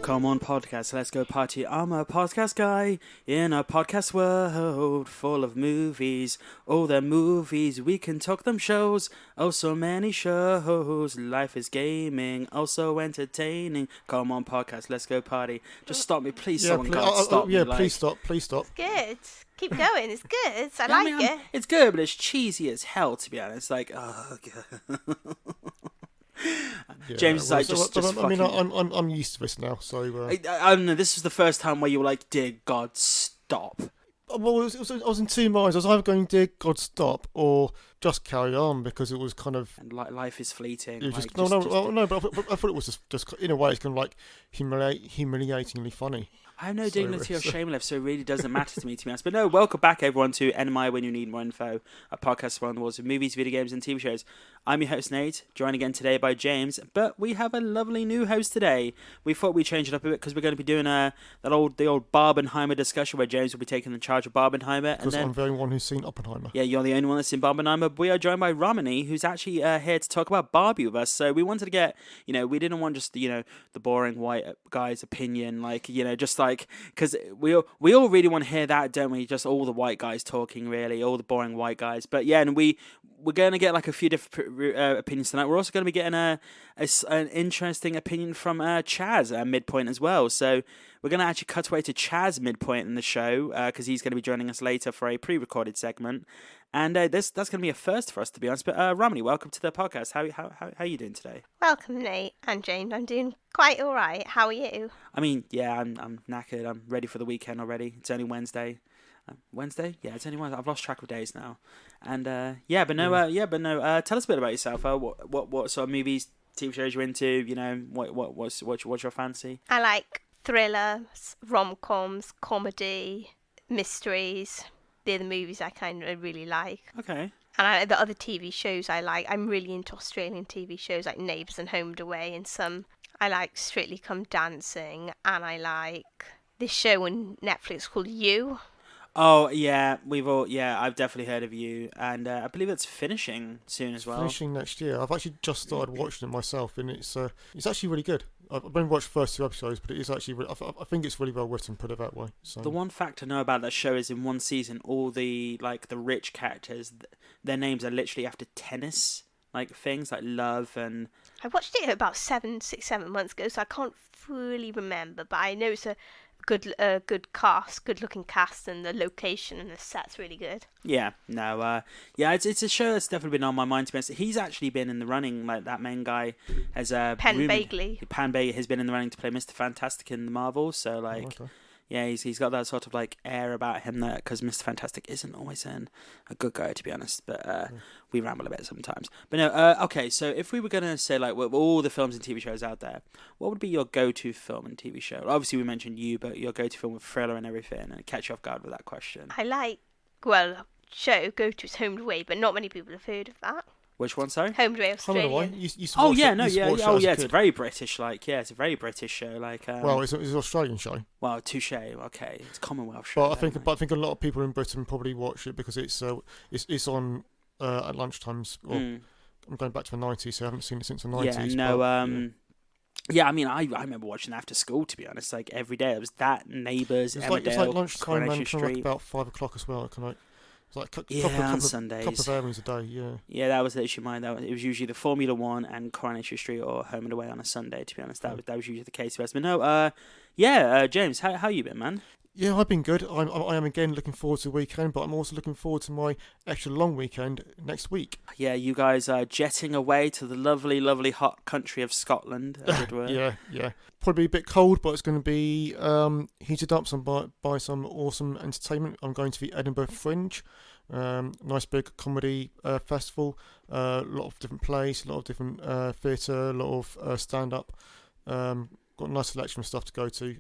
Come on, podcast, let's go party. I'm a podcast guy in a podcast world full of movies. Oh, they're movies, we can talk them shows. Oh, so many shows. Life is gaming, also entertaining. Come on, podcast, let's go party. Just stop me, please. Someone can't stop me. Yeah, please stop. It's good. Keep going. It's good. I like it. It's good, but it's cheesy as hell, to be honest. Like, oh, God. Yeah, James is like, just I mean, I'm used to this now, so... I don't know, this was the first time where you were like, dear God, stop. Well, I was in two minds. I was either going, dear God, stop, or just carry on, because it was kind of... And life is fleeting. But I thought it was just in a way, it's kind of like humiliatingly funny. I have no dignity or shame left, so it really doesn't matter to me, to be honest. But no, welcome back, everyone, to NMI When You Need More Info, a podcast around the world of movies, video games, and TV shows. I'm your host, Nate, joined again today by James, but we have a lovely new host today. We thought we'd change it up a bit, because we're going to be doing the old Barbenheimer discussion, where James will be taking the charge of Barbenheimer. Because I'm the only one who's seen Oppenheimer. Yeah, you're the only one that's seen Barbenheimer. We are joined by Ramani, who's actually here to talk about Barbie with us. So we wanted to get, we didn't want just, the boring white guy's opinion, because we all really want to hear that, don't we? Just all the white guys talking, really, all the boring white guys. But yeah, and we're going to get like a few different opinions tonight. We're also going to be getting an interesting opinion from Chaz midpoint as well. So we're going to actually cut away to Chaz midpoint in the show, because he's going to be joining us later for a pre-recorded segment. And that's going to be a first for us, to be honest. But Ramani, welcome to the podcast. How are you doing today? Welcome, Nate and James. I'm doing quite all right. How are you? I mean, yeah, I'm knackered. I'm ready for the weekend already. It's only Wednesday. Wednesday? Yeah, it's only Wednesday. I've lost track of days now. And tell us a bit about yourself. What sort of movies, TV shows you're into? What's your fancy? I like thrillers, rom-coms, comedy, mysteries. They're the movies I kind of really like. Okay. And the other TV shows I like, I'm really into Australian TV shows like Neighbours and Home and Away, and some I like Strictly Come Dancing, and I like this show on Netflix called You. Oh yeah, I've definitely heard of You, and I believe it's finishing soon as well. Finishing next year. I've actually just started watching it myself, and it's actually really good. I've only watched the first 2 episodes, but it is actually I think it's really well written, put it that way. So. The one fact I know about that show is in one season, all the rich characters, their names are literally after tennis things like Love and. I watched it about 7 months ago, so I can't fully remember, but I know it's a good cast, good looking cast, and the location and the set's really good. Yeah, no, it's a show that's definitely been on my mind, to be honest. He's actually been in the running, like that main guy has Penn Bagley. Penn Bagley has been in the running to play Mr. Fantastic in the Marvel, so yeah, he's got that sort of air about him that, because Mr. Fantastic isn't always a good guy, to be honest, but we ramble a bit sometimes. But no, okay, so if we were going to say with all the films and TV shows out there, what would be your go-to film and TV show? Obviously we mentioned You, but your go-to film with thriller and everything, and catch you off guard with that question. I like, show go-to is Home and Away, but not many people have heard of that. Which one, sorry? Home and Away, Australia. It's a very British, it's a very British show, well, it's an Australian show. Well, touche. Okay, it's Commonwealth show. But I think a lot of people in Britain probably watch it because it's on at lunchtimes. I'm going back to the 90s, so I haven't seen it since the 90s. Yeah, no. Yeah, I mean, I remember watching after school, to be honest. Every day it was that, Neighbours, Emmerdale, it's like lunchtime and Street. kind of about 5 o'clock as well. It's like on Sundays. Couple of airings a day, yeah. Yeah, that was literally mine. It was usually the Formula 1 and Coronation Street or Home and Away on a Sunday, to be honest. That was usually the case for us. But no, James, how you been, man? Yeah, I've been good. I am again looking forward to the weekend, but I'm also looking forward to my extra long weekend next week. Yeah, you guys are jetting away to the lovely, lovely hot country of Scotland, as it were. Yeah. Probably a bit cold, but it's going to be heated up by some awesome entertainment. I'm going to the Edinburgh Fringe, nice big comedy festival, a lot of different plays, a lot of different theatre, a lot of stand-up. Got a nice selection of stuff to go to.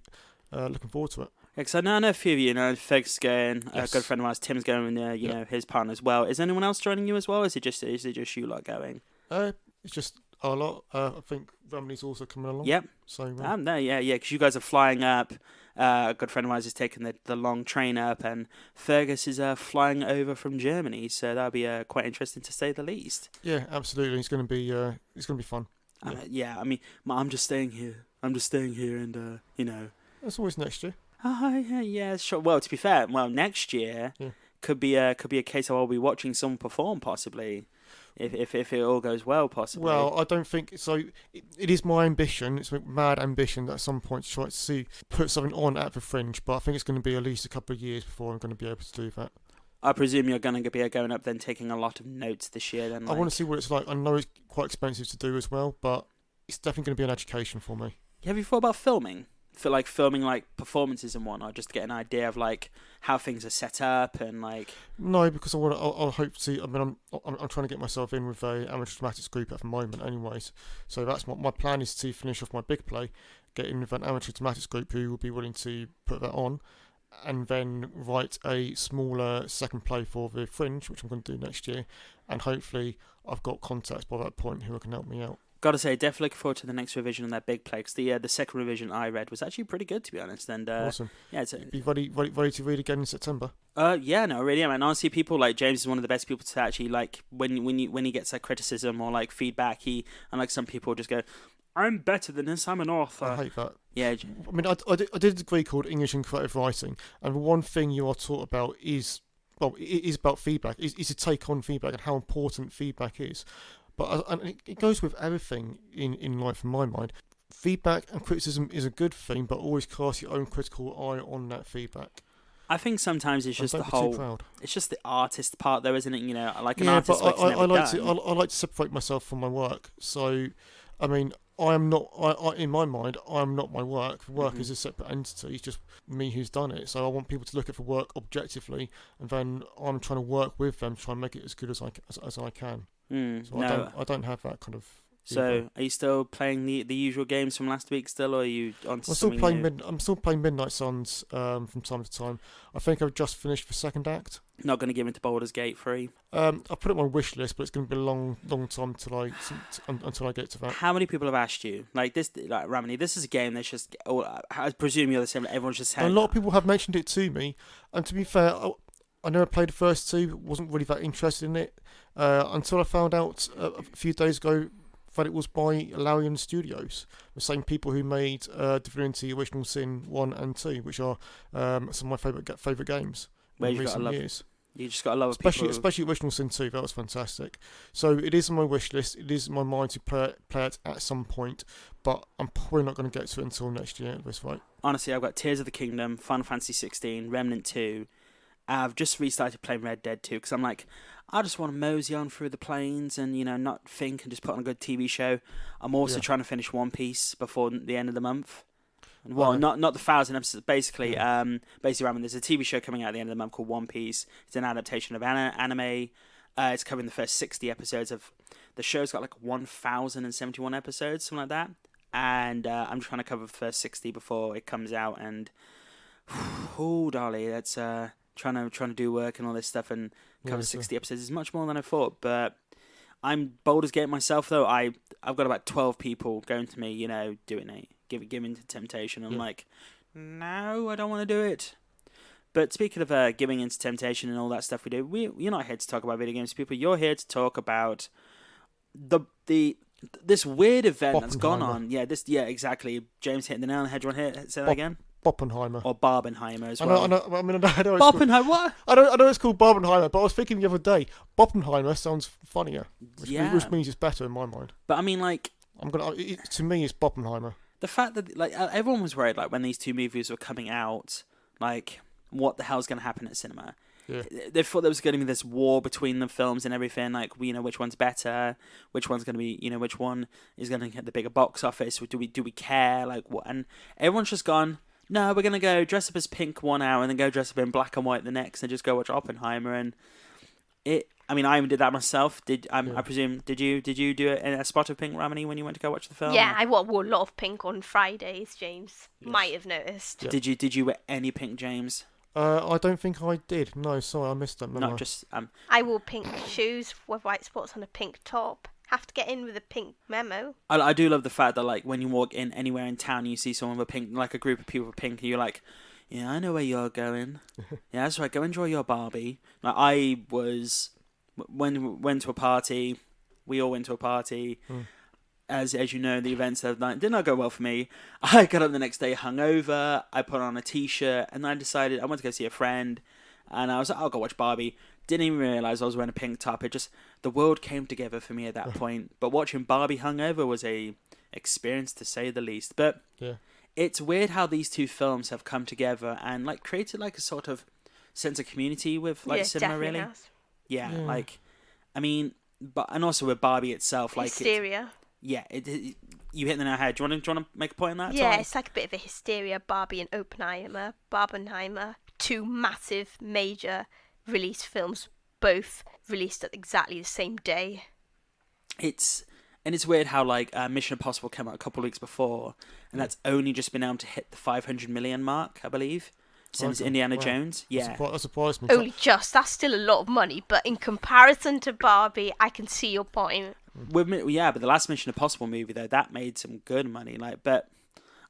Looking forward to it. Because I know a few of you, Feg's going, yes. A good friend of ours, Tim's going, his partner as well. Is anyone else joining you as well, or is it just you lot going? It's just our lot. I think Ramani's also coming along. Yep. So, because you guys are flying up. A good friend of ours is taking the long train up, and Fergus is flying over from Germany, so that'll be quite interesting to say the least. Yeah, absolutely. It's going to be fun. Yeah, I mean, I'm just staying here I'm just staying here and That's always next year. Yeah, sure. Well, to be fair, next year Yeah. could be a case of I'll be watching someone perform possibly, if it all goes well, possibly. Well, I don't think so. It is my ambition. It's a mad ambition that at some point to try to put something on at the Fringe, but I think it's going to be at least a couple of years before I'm going to be able to do that. I presume you're going to be going up then, taking a lot of notes this year. Then I want to see what it's like. I know it's quite expensive to do as well, but it's definitely going to be an education for me. Have you thought about filming? Filming like performances and whatnot, just to get an idea of like how things are set up and like. No, because I'll hope to. I mean, I'm trying to get myself in with a amateur dramatics group at the moment, anyways. So that's my plan is to finish off my big play, get in with an amateur dramatics group who will be willing to put that on, and then write a smaller second play for the Fringe, which I'm going to do next year, and hopefully I've got contacts by that point who can help me out. Gotta say, definitely looking forward to the next revision on that big play, because the second revision I read was actually pretty good, to be honest. And Awesome. Yeah, be ready to read again in September. Yeah, no, really am. And honestly, people like James is one of the best people to actually like when he gets like criticism or like feedback. Unlike some people just go, I'm better than this. I'm an author. I hate that. Yeah. I mean, I did a degree called English and Creative Writing, and the one thing you are taught about is, well, it is about feedback. Is to take on feedback and how important feedback is. But and it goes with everything in life, in my mind. Feedback and criticism is a good thing, but always cast your own critical eye on that feedback. I think sometimes it's just it's just the artist part, though, isn't it? You know, like an artist. Yeah, but I like to separate myself from my work. So, I mean, in my mind, I'm not my work. The work is a separate entity. It's just me who's done it. So I want people to look at the work objectively, and then I'm trying to work with them to try and make it as good as I can. So I don't have that kind of. So are you still playing the usual games from last week still, or are you on? I'm still playing Midnight Suns from time to time. I think I've just finished the second act. Not going to give into Baldur's Gate 3. I put it on my wish list, but it's going to be a long time until I get to that. How many people have asked you like this? Like Ramani, this is a game that's just. I presume you're the same. Everyone's just saying. A lot of people have mentioned it to me, and to be fair, I never played the first two. Wasn't really that interested in it until I found out a few days ago that it was by Larian Studios, the same people who made Divinity: Original Sin 1 and 2, which are some of my favourite games in recent years. You just got to love especially Original Sin 2. That was fantastic. So it is on my wish list. It is in my mind to play it at some point, but I'm probably not going to get to it until next year at this rate. Honestly, I've got Tears of the Kingdom, Final Fantasy 16, Remnant 2. I've just restarted playing Red Dead 2 because I'm like, I just want to mosey on through the plains and, not think and just put on a good TV show. I'm also trying to finish One Piece before the end of the month. Well, not the 1,000 episodes. Basically, Ramon, there's a TV show coming out at the end of the month called One Piece. It's an adaptation of anime. It's covering the first 60 episodes of the show's got like 1,071 episodes, something like that. And I'm trying to cover the first 60 before it comes out. And oh, Dolly, that's trying to do work and all this stuff and cover 60 episodes is much more than I thought. But I'm Baldur's Gate myself, though. I've got about 12 people going to me, doing it. Giving to temptation. I'm like, no, I don't want to do it. But speaking of giving into temptation and all that stuff we do, you're not here to talk about video games, people. You're here to talk about this weird event that's gone on. Yeah, exactly. James hitting the nail on the head. Do you want to say that again? Oppenheimer. Or Barbenheimer as well. I know Barbenheimer, what? I know it's called Barbenheimer, but I was thinking the other day, Oppenheimer sounds funnier, which means it's better in my mind. But I mean, like, to me, it's Oppenheimer. The fact that like everyone was worried, like when these two movies were coming out, like what the hell's going to happen at cinema? Yeah. They thought there was going to be this war between the films and everything. Like, which one's better? Which one's going to be, which one is going to get the bigger box office? Do we care? Like what? And everyone's just gone. No, we're going to go dress up as pink 1 hour and then go dress up in black and white the next, and just go watch Oppenheimer. And I mean, I even did that myself. I presume, did you do a spot of pink, Ramani, when you went to go watch the film? Yeah, I wore a lot of pink on Fridays, James. Yes. Might have noticed. Yeah. Did you wear any pink, James? I don't think I did. No, sorry, I missed that. Not just I wore pink shoes with white spots on a pink top. Have to get in with a pink memo. I do love the fact that like when you walk in anywhere in town, you see someone with a pink, like a group of people with pink, and you're like, yeah, I know where you're going. Yeah, that's right. Go enjoy your Barbie. Like I was. When we went to a party, we all went to a party. as you know, the events of the night did not go well for me. I got up the next day hungover. I put on a t-shirt, and I decided I want to go see a friend. And I was like, I'll go watch Barbie. Didn't even realize I was wearing a pink top. The world came together for me at that point. But watching Barbie hungover was a experience to say the least. But Yeah. it's weird how these two films have come together and like created like a sort of sense of community with like cinema, definitely really. has. Yeah, Yeah. like, I mean, but and also with Barbie itself, like, Hysteria. you hit the nail on the head. Do you want to make a point on that? Yeah, Tommy? it's like a bit of a hysteria. Barbie and Oppenheimer, Barbenheimer, two massive, major release films, both released at exactly the same day. It's weird how like Mission Impossible came out a couple of weeks before, and that's only just been able to hit the 500 million mark, I believe, since Okay, Indiana wow. Jones. Yeah, That surprised me. Only just. That's still a lot of money, but in comparison to Barbie, I can see your point. but the last Mission Impossible movie though, that made some good money. Like, but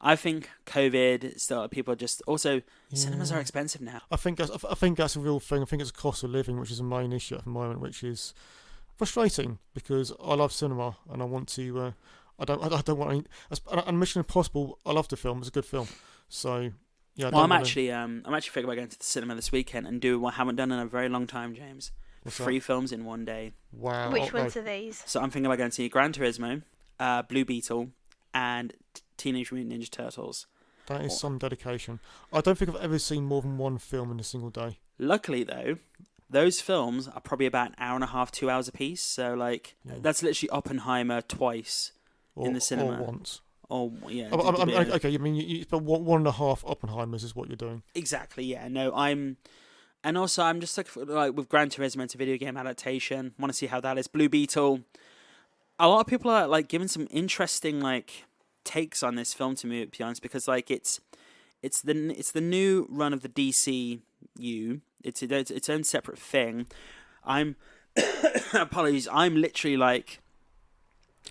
I think COVID still people are just also cinemas are expensive now. I think that's a real thing. I think it's a cost of living, which is a main issue at the moment, which is frustrating because I love cinema and I want to. I don't want any. And Mission Impossible, I love the film. It's a good film. So yeah. Well, I'm actually thinking about going to the cinema this weekend and do what I haven't done in a very long time, James. What's 3 films in one day. Wow. Which ones are these? So I'm thinking about going to see Gran Turismo, Blue Beetle, and Teenage Mutant Ninja Turtles. That is some dedication. I don't think I've ever seen more than one film in a single day. Luckily, though, those films are probably about an hour and a half, 2 hours apiece. So, like, that's literally Oppenheimer twice in the cinema. Or once. Or, yeah. Okay, I mean, you but 1.5 Oppenheimers is what you're doing. Exactly, yeah. No, and also I'm just looking for, like, with Gran Turismo, it's a video game adaptation. Want to see how that is. Blue Beetle. A lot of people are, like, giving some interesting, like, takes on this film to me, to be honest, because, like, it's the new run of the DCU. It's its own separate thing. Apologies. I'm literally like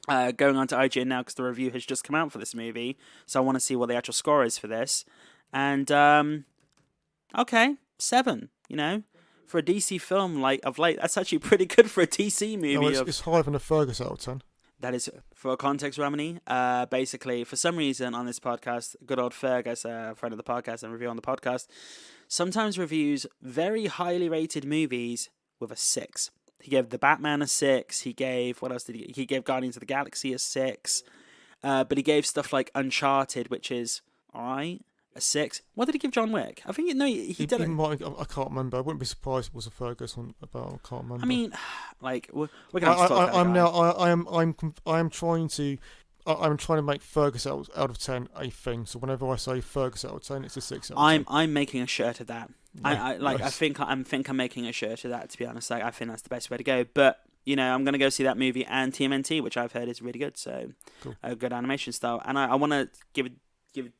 going on to IGN now because the review has just come out for this movie, so I want to see what the actual score is for this. And okay, 7. You know, for a DC film like of late, that's actually pretty good for a DC movie. No, it's higher than a Fergus out of 10. That is, for context, Ramani, basically, for some reason on this podcast, good old Fergus, a friend of the podcast and review on the podcast, sometimes reviews very highly rated movies with a 6. He gave The Batman a 6. He gave, what else did he gave Guardians of the Galaxy a 6. But he gave stuff like Uncharted, which is, alright, a 6. What did he give John Wick? I think, no, he did it. I can't remember. I wouldn't be surprised if it was a Fergus about. I can't remember. I mean, like, we're going to have to talk about I'm trying to make Fergus out of 10 a thing. So whenever I say Fergus out of 10, it's a 6 out of 10. I'm making a shirt of that. Yeah, nice. I think I'm making a shirt of that, to be honest. Like, I think that's the best way to go. But, you know, I'm going to go see that movie and TMNT, which I've heard is really good. So, cool. A good animation style. And I want to give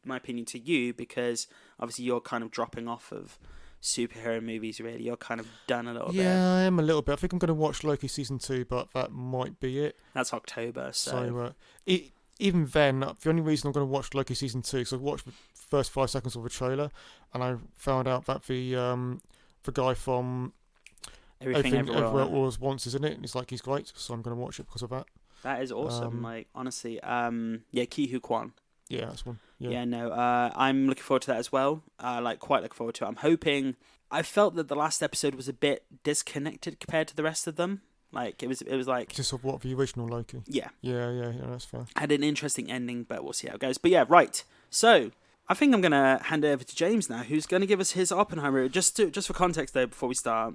my opinion to you because obviously you're kind of dropping off of superhero movies, really. You're kind of done a little bit. Yeah, I am a little bit. I think I'm going to watch Loki season 2, but that might be it. That's October, so even then, the only reason I'm going to watch Loki season 2 is I watched the first 5 seconds of the trailer, and I found out that the guy from Everything Everywhere All at Once is in it, and it's like he's great, so I'm going to watch it because of that. That is awesome. Like, honestly, Ki Hu Kwan. Yeah, that's one. Yeah, no, I'm looking forward to that as well. Quite looking forward to it. I'm hoping. I felt that the last episode was a bit disconnected compared to the rest of them. Like, it was like just of what the original Loki. Yeah. Yeah, that's fair. Had an interesting ending, but we'll see how it goes. But yeah, right. So I think I'm gonna hand it over to James now, who's gonna give us his Oppenheimer. Just for context, though, before we start.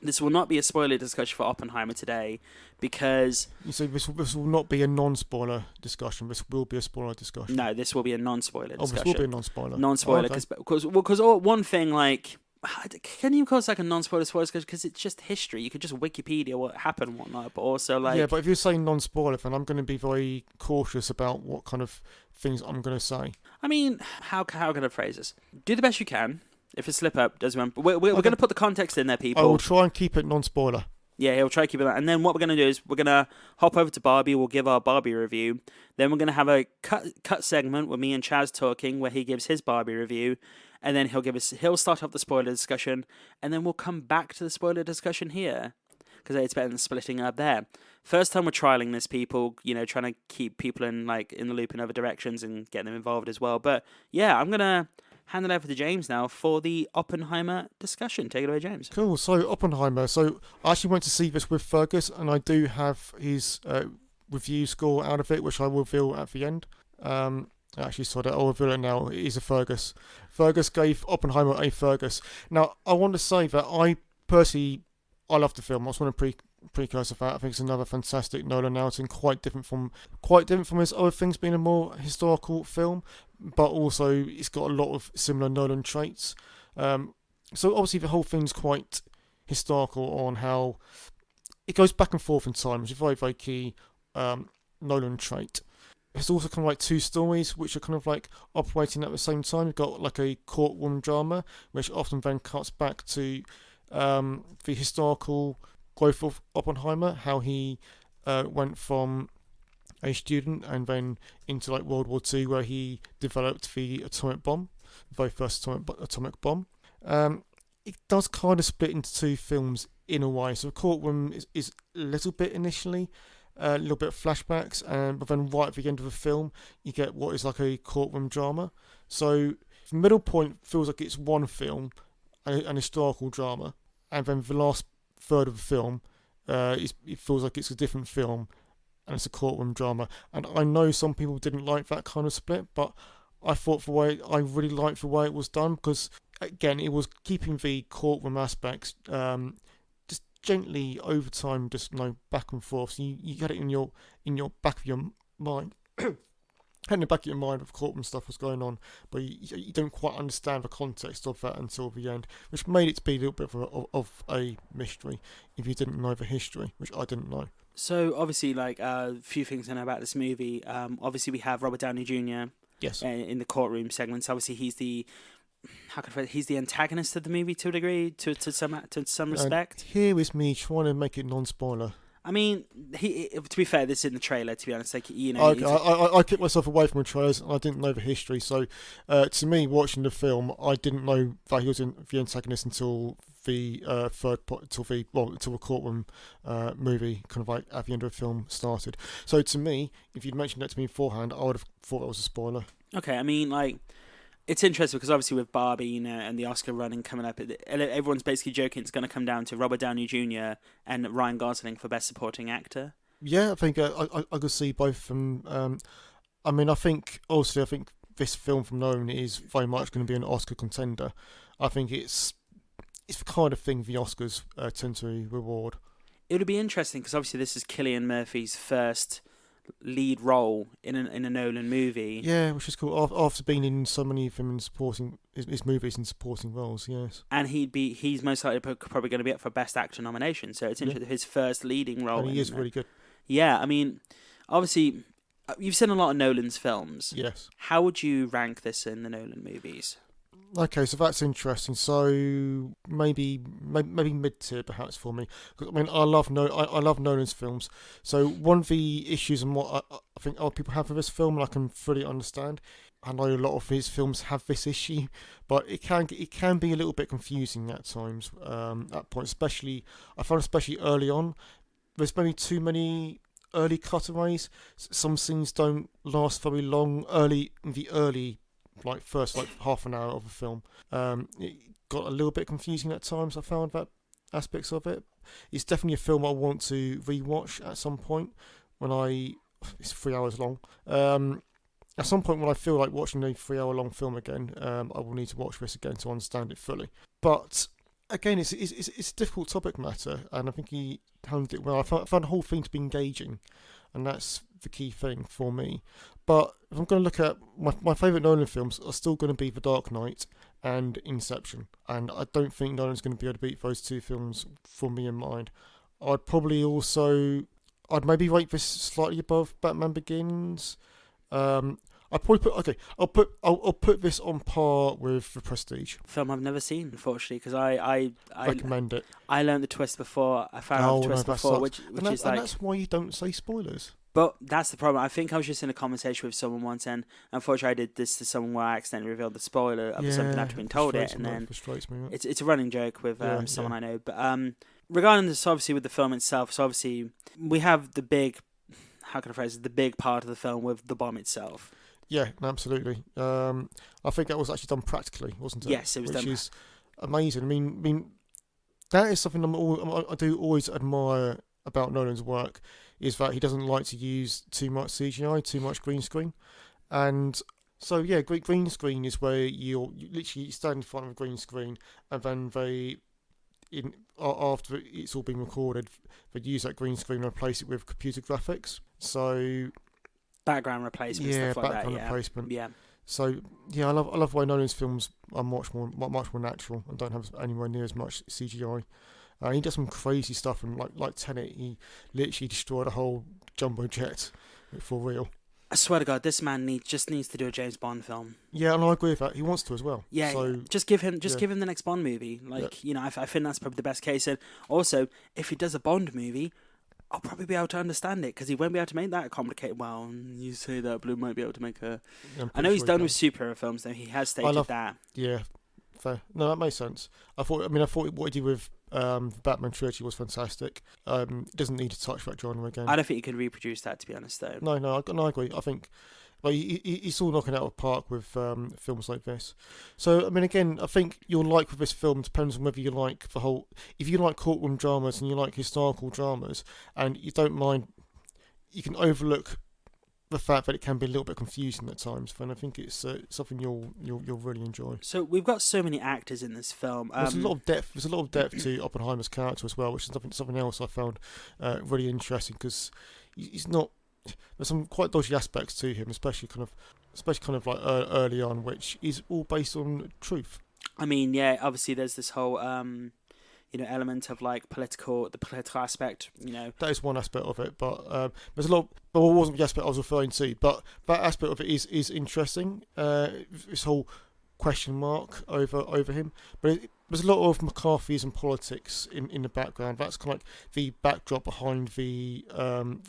This will not be a spoiler discussion for Oppenheimer today, because... You see, this will not be a non-spoiler discussion. This will be a spoiler discussion. No, this will be a non-spoiler discussion. This will be a non-spoiler. Non-spoiler, because one thing, like... Can you call it like a non-spoiler spoiler discussion? Because it's just history. You could just Wikipedia what happened and whatnot, but also, like... Yeah, but if you're saying non-spoiler, then I'm going to be very cautious about what kind of things I'm going to say. I mean, how can I phrase this? Do the best you can. If a slip up does remember, we're going to put the context in there, people. I will try and keep it non-spoiler. Yeah, he'll try to keep it that. And then what we're going to do is we're going to hop over to Barbie. We'll give our Barbie review. Then we're going to have a cut segment with me and Chaz talking where he gives his Barbie review. And then he'll start off the spoiler discussion. And then we'll come back to the spoiler discussion here. because it's better than splitting it up there. First time we're trialing this, people, trying to keep people in the loop in other directions and get them involved as well. But yeah, I'm gonna hand it over to James now for the Oppenheimer discussion. Take it away, James. Cool. So Oppenheimer. So I actually went to see this with Fergus, and I do have his review score out of it, which I will reveal at the end. Actually, sorry, I'll reveal it now. It is a Fergus. Fergus gave Oppenheimer a Fergus. Now, I want to say that I love the film. I just want to precursor that. I think it's another fantastic Nolan outing, quite different from his other things, being a more historical film, but also it's got a lot of similar Nolan traits. So obviously the whole thing's quite historical on how it goes back and forth in time, which is a very, very key Nolan trait. It's also kind of like two stories which are kind of like operating at the same time. You've got like a courtroom drama, which often then cuts back to the historical growth of Oppenheimer, how he went from a student and then into like World War II, where he developed the atomic bomb, the very first atomic bomb. It does kind of split into two films in a way. So the courtroom is a little bit initially, a little bit of flashbacks, but then right at the end of the film, you get what is like a courtroom drama. So the middle point feels like it's one film, an historical drama, and then the last third of the film, it feels like it's a different film, and it's a courtroom drama. And I know some people didn't like that kind of split, but I really liked the way it was done, because again, it was keeping the courtroom aspects just gently over time, just back and forth. So you get it in your back of your mind. In the back of your mind, of courtroom stuff was going on, but you don't quite understand the context of that until the end, which made it be a little bit of a mystery if you didn't know the history, which I didn't know. So obviously, a few things I know about this movie. Obviously, we have Robert Downey Jr. Yes. In the courtroom segments. Obviously, he's the antagonist of the movie to a degree, to some respect. Here is me trying to make it non-spoiler. I mean, to be fair, this is in the trailer, to be honest. I kept myself away from the trailers, and I didn't know the history. So, to me, watching the film, I didn't know that he was the antagonist until the until the courtroom movie, kind of like at the end of the film started. So, to me, if you'd mentioned that to me beforehand, I would have thought that was a spoiler. Okay, I mean, it's interesting because obviously with Barbie, and the Oscar running coming up, everyone's basically joking it's going to come down to Robert Downey Jr. and Ryan Gosling for Best Supporting Actor. Yeah, I think I could see both of them. I mean, I think this film from Nolan is very much going to be an Oscar contender. I think it's the kind of thing the Oscars tend to reward. It would be interesting because obviously this is Cillian Murphy's first lead role in a Nolan movie. Yeah, which is cool. After being in so many of him in supporting his movies and supporting roles, yes. And he's most likely probably going to be up for Best Actor nomination. So it's interesting, his first leading role. And he is really good. Yeah, I mean, obviously, you've seen a lot of Nolan's films. Yes. How would you rank this in the Nolan movies? Okay, so that's interesting. So maybe mid-tier perhaps for me. Because I mean, I love Nolan's films. So one of the issues and what I think other people have with this film, and I can fully understand. I know a lot of his films have this issue, but it can be a little bit confusing at times. At points, especially early on, there's maybe too many early cutaways. Some scenes don't last very long. In the early first half an hour of a film, it got a little bit confusing at times. I found that aspects of it. It's definitely a film I want to rewatch at some point it's 3 hours long. At some point when I feel like watching a 3 hour long film again, I will need to watch this again to understand it fully. But again, it's a difficult topic matter, and I think he handled it well. I found the whole thing to be engaging, and that's the key thing for me. But if I'm going to look at my favourite Nolan films, are still going to be The Dark Knight and Inception, and I don't think Nolan's going to be able to beat those two films for me in mind. I'd maybe rate this slightly above Batman Begins. I'll put this on par with The Prestige. Film I've never seen, unfortunately, because I recommend it. I learned the twist before. I found out the twist before, which is like. And that's why you don't say spoilers. But that's the problem. I think I was just in a conversation with someone once, and unfortunately, I did this to someone where I accidentally revealed the spoiler of something after being told it, and then frustrates me. it's a running joke with someone I know. But regarding this, obviously with the film itself, so obviously we have the big, how can I phrase it, the big part of the film with the bomb itself. Yeah, absolutely. I think that was actually done practically, wasn't it? Yes, it was Which done. is amazing. I mean, that is something I do always admire about Nolan's work, is that he doesn't like to use too much CGI, too much green screen, and so yeah, green screen is where you literally stand in front of a green screen, and then after it's all been recorded, they use that green screen and replace it with computer graphics. So Background replacement, yeah, stuff like background that. replacement. Yeah. So yeah, I love why Nolan's films are much more natural and don't have anywhere near as much CGI. He does some crazy stuff, and like Tenet, he literally destroyed a whole jumbo jet for real. I swear to God, this man just needs to do a James Bond film. Yeah, and I agree with that. He wants to as well. Yeah, So just give him the next Bond movie. Like, you know, I think that's probably the best case. And also, if he does a Bond movie, I'll probably be able to understand it, because he won't be able to make that complicated. Well, you say that, but he might be able to make a. I know he's done with superhero films, though. He has stated that. Yeah, fair. No, that makes sense. I thought what he did with the Batman trilogy was fantastic. Doesn't need to touch that genre again. I don't think he could reproduce that, to be honest, though. No, I agree. I think he's still knocking it out of the park with films like this. So, I mean, again, I think your like with this film depends on whether you like if you like courtroom dramas and you like historical dramas, and you don't mind, you can overlook the fact that it can be a little bit confusing at times. Then I think it's something you'll really enjoy. So we've got so many actors in this film. There's a lot of depth. There's a lot of depth to Oppenheimer's character as well, which is something else I found really interesting, because he's not. There's some quite dodgy aspects to him, especially kind of like early on, which is all based on truth. I mean, yeah, obviously there's this whole element of like the political aspect. That is one aspect of it, but there's a lot. But it wasn't the aspect I was referring to, but that aspect of it is interesting. This whole question mark over him, but there's a lot of McCarthyism politics in the background. That's kind of like the backdrop behind the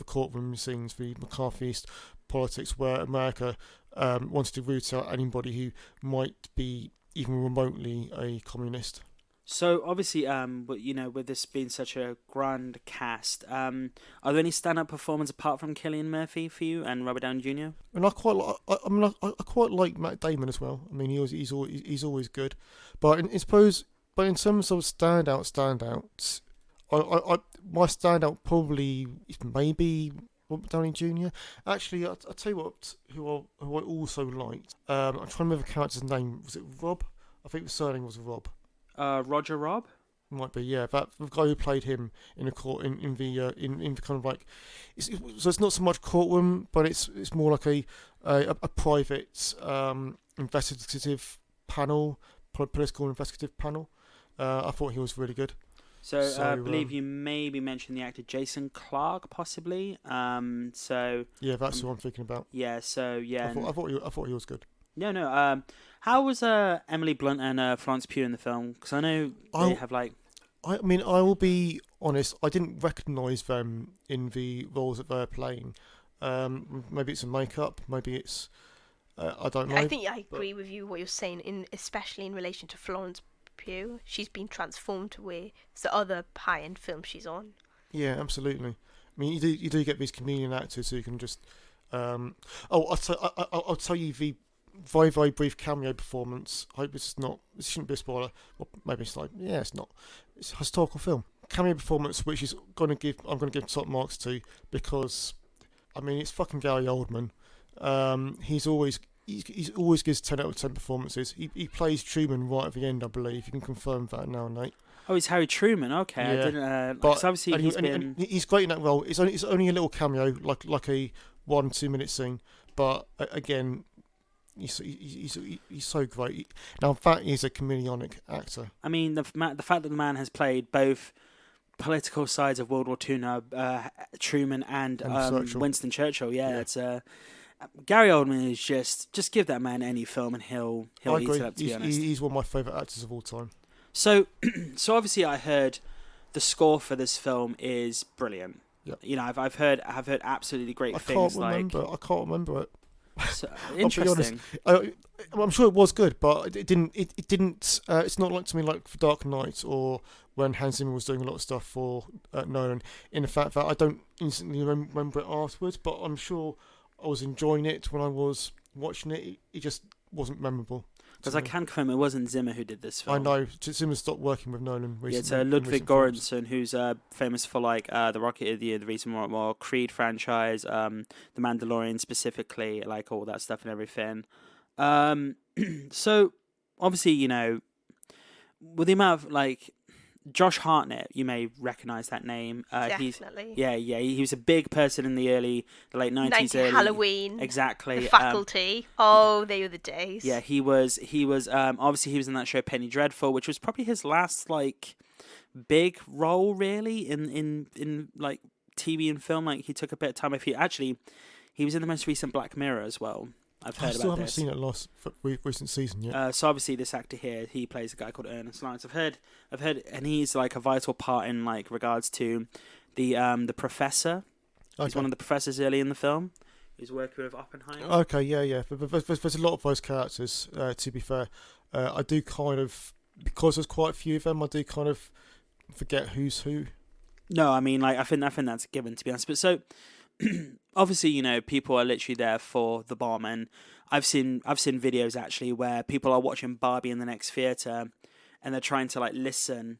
courtroom scenes, the McCarthyist politics, where America wanted to root out anybody who might be even remotely a communist. So obviously, with this being such a grand cast, are there any stand-up performers apart from Cillian Murphy for you and Robert Downey Jr.? And I quite like Matt Damon as well. I mean, he's always good, but in terms of standouts, my standout probably is maybe Robert Downey Jr. Actually, I'll tell you what, who I also liked. I'm trying to remember the character's name. Was it Rob? I think the surname was Rob. Roger Robb? Might be, yeah. That the guy who played him in the court in the kind of like, so it's not so much courtroom, but it's more like a private investigative panel, political investigative panel. I thought he was really good. So I believe you maybe mentioned the actor Jason Clarke, possibly. Yeah, that's who I'm thinking about. Yeah. So yeah. I thought he was good. No. How was Emily Blunt and Florence Pugh in the film? Because I know they have like. I mean, I will be honest. I didn't recognise them in the roles that they're playing. Maybe it's a makeup. Maybe it's. I don't know. I think I agree with you what you're saying, especially in relation to Florence Pugh. She's been transformed to where it's the other high-end film she's on. Yeah, absolutely. I mean, you do get these comedian actors who can just. I'll tell you the very, very brief cameo performance. I hope this shouldn't be a spoiler. Well, maybe it's like, yeah, it's not. It's a historical film. Cameo performance, which I'm going to give top marks to, because, I mean, it's fucking Gary Oldman. He always gives 10 out of 10 performances. He plays Truman right at the end, I believe. You can confirm that now, Nate. Oh, he's Harry Truman. Okay, yeah. I didn't. But obviously he's great in that role. It's only a little cameo, like a 1-2 minute scene. But again, he's so great. Now that is a chameleonic actor. I mean, the fact that the man has played both political sides of World War II now, Truman and Winston Churchill. Yeah, it's Gary Oldman is just give that man any film and he'll eat it up. To be honest, he's one of my favourite actors of all time. So obviously I heard the score for this film is brilliant. Yeah. I've heard absolutely great things. I can't remember it. So, I'll be honest. interesting. I'm sure it was good, but it didn't. It didn't. It's not like to me like for Dark Knight or when Hans Zimmer was doing a lot of stuff for Nolan. In the fact that I don't instantly remember it afterwards, but I'm sure I was enjoying it when I was watching it. It just wasn't memorable. Because I can confirm it wasn't Zimmer who did this film. I know Zimmer stopped working with Nolan recently. Yeah, it's Ludwig Göransson, who's famous for like the Rocket of the Year, the recent more Creed franchise, the Mandalorian specifically, like all that stuff and everything. So obviously, you know, with the amount of like Josh Hartnett, you may recognize that name. Definitely. He was a big person in the late 90s. Halloween. Exactly. The Faculty. They were the days. Yeah, he was. Obviously, he was in that show Penny Dreadful, which was probably his last like big role, really, in like TV and film. Like he took a bit of time. He was in the most recent Black Mirror as well. I've heard I still about haven't this. seen it recent season yet. So obviously this actor here, he plays a guy called Ernest Lawrence. I've heard, and he's like a vital part in like regards to the professor. He's one of the professors early in the film. He's working with Oppenheimer. Okay, yeah. There's a lot of those characters. To be fair, I do kind of, because there's quite a few of them, I do kind of forget who's who. No, I mean like I think that's a given, to be honest. But so. Obviously, you know, people are literally there for the bomb, and I've seen videos actually where people are watching Barbie in the next theater, and they're trying to like listen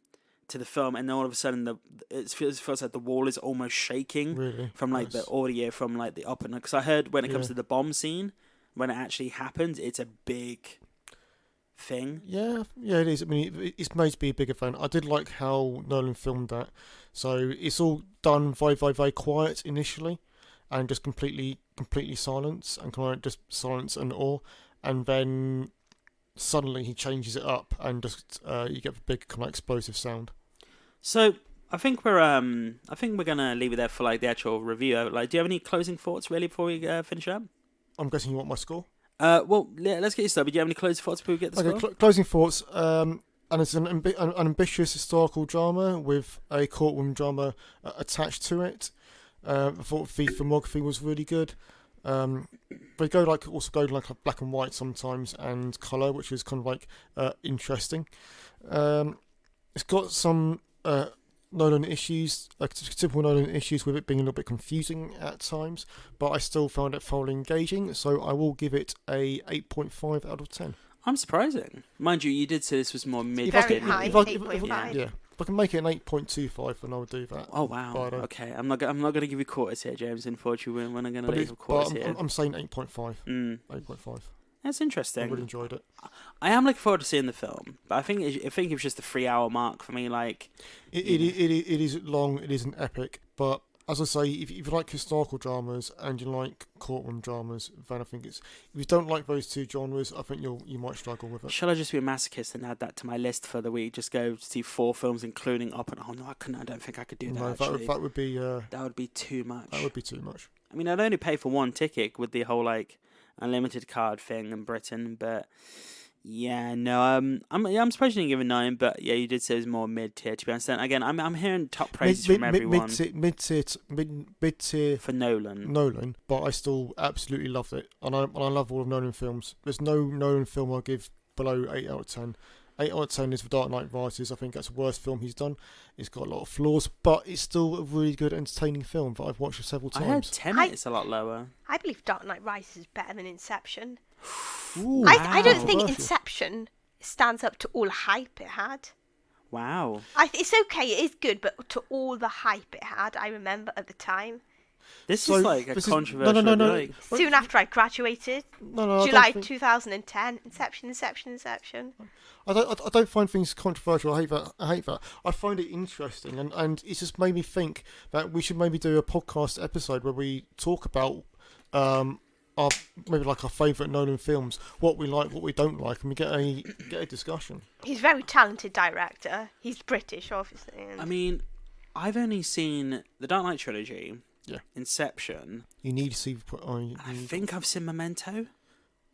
to the film, and then all of a sudden it feels like the wall is almost shaking from like the audio from like the Oppenheimer. Because I heard when it comes to the bomb scene, when it actually happens, it's a big thing. Yeah, it is. I mean, it's made to be a big event. I did like how Nolan filmed that. So it's all done very, very, very quiet initially, and just completely silence, and kind of just silence and awe, and then suddenly he changes it up, and just you get the big kind of explosive sound. So I think we're gonna leave it there for like the actual review. Like, do you have any closing thoughts really before we finish up? I'm guessing you want my score. Well, let's get you started. Do you have any closing thoughts before we get the score? Closing thoughts. And it's an ambitious historical drama with a courtroom drama attached to it. I thought the filmography was really good. They also go like black and white sometimes and colour, which is kind of like interesting. It's got some Nolan issues, like typical Nolan issues with it being a little bit confusing at times, but I still found it thoroughly engaging. So I will give it a 8.5 out of 10. I'm surprising. Mind you, you did say this was more mid. Very high, 8.5. Yeah. If I can make it an 8.25, then I would do that. Oh wow. But, okay, I'm not gonna give you quarters here, James. Unfortunately, we're not gonna leave with quarters here. I'm saying 8.5. 8.5. That's interesting. I really enjoyed it. I am looking forward to seeing the film, but I think it was just the 3-hour mark for me. Like it is long. It is an epic, but as I say, if you like historical dramas and you like courtroom dramas, then I think if you don't like those two genres, I think you might struggle with it. Shall I just be a masochist and add that to my list for the week? Just go see 4 films, including Oppenheimer. Oh no, I couldn't. I don't think I could do that. No, actually. that would be. That would be too much. That would be too much. I mean, I'd only pay for one ticket with the whole like unlimited card thing in Britain, but. Yeah, no, I'm surprised you didn't give a 9, but yeah, you did say it was more mid tier. To be honest, and again, I'm hearing top praises from everyone. Mid tier for Nolan. Nolan, but I still absolutely loved it, and I love all of Nolan films. There's no Nolan film I give below 8 out of 10. 8 out of 10 is The Dark Knight Rises. I think that's the worst film he's done. It's got a lot of flaws, but it's still a really good, entertaining film that I've watched several times. I heard Tenet is a lot lower. I believe Dark Knight Rises is better than Inception. Ooh, I don't think Inception stands up to all the hype it had. Wow. It's okay, it is good, but to all the hype it had, I remember at the time. This is like a controversial. No. Soon after I graduated, July 2010, Inception. I don't find things controversial. I hate that. I find it interesting, and it's just made me think that we should maybe do a podcast episode where we talk about our favourite Nolan films, what we like, what we don't like, and we get a discussion. He's a very talented director. He's British, obviously. I mean, I've only seen the Dark Knight trilogy. Yeah. Inception. You need to see. I think I've seen Memento.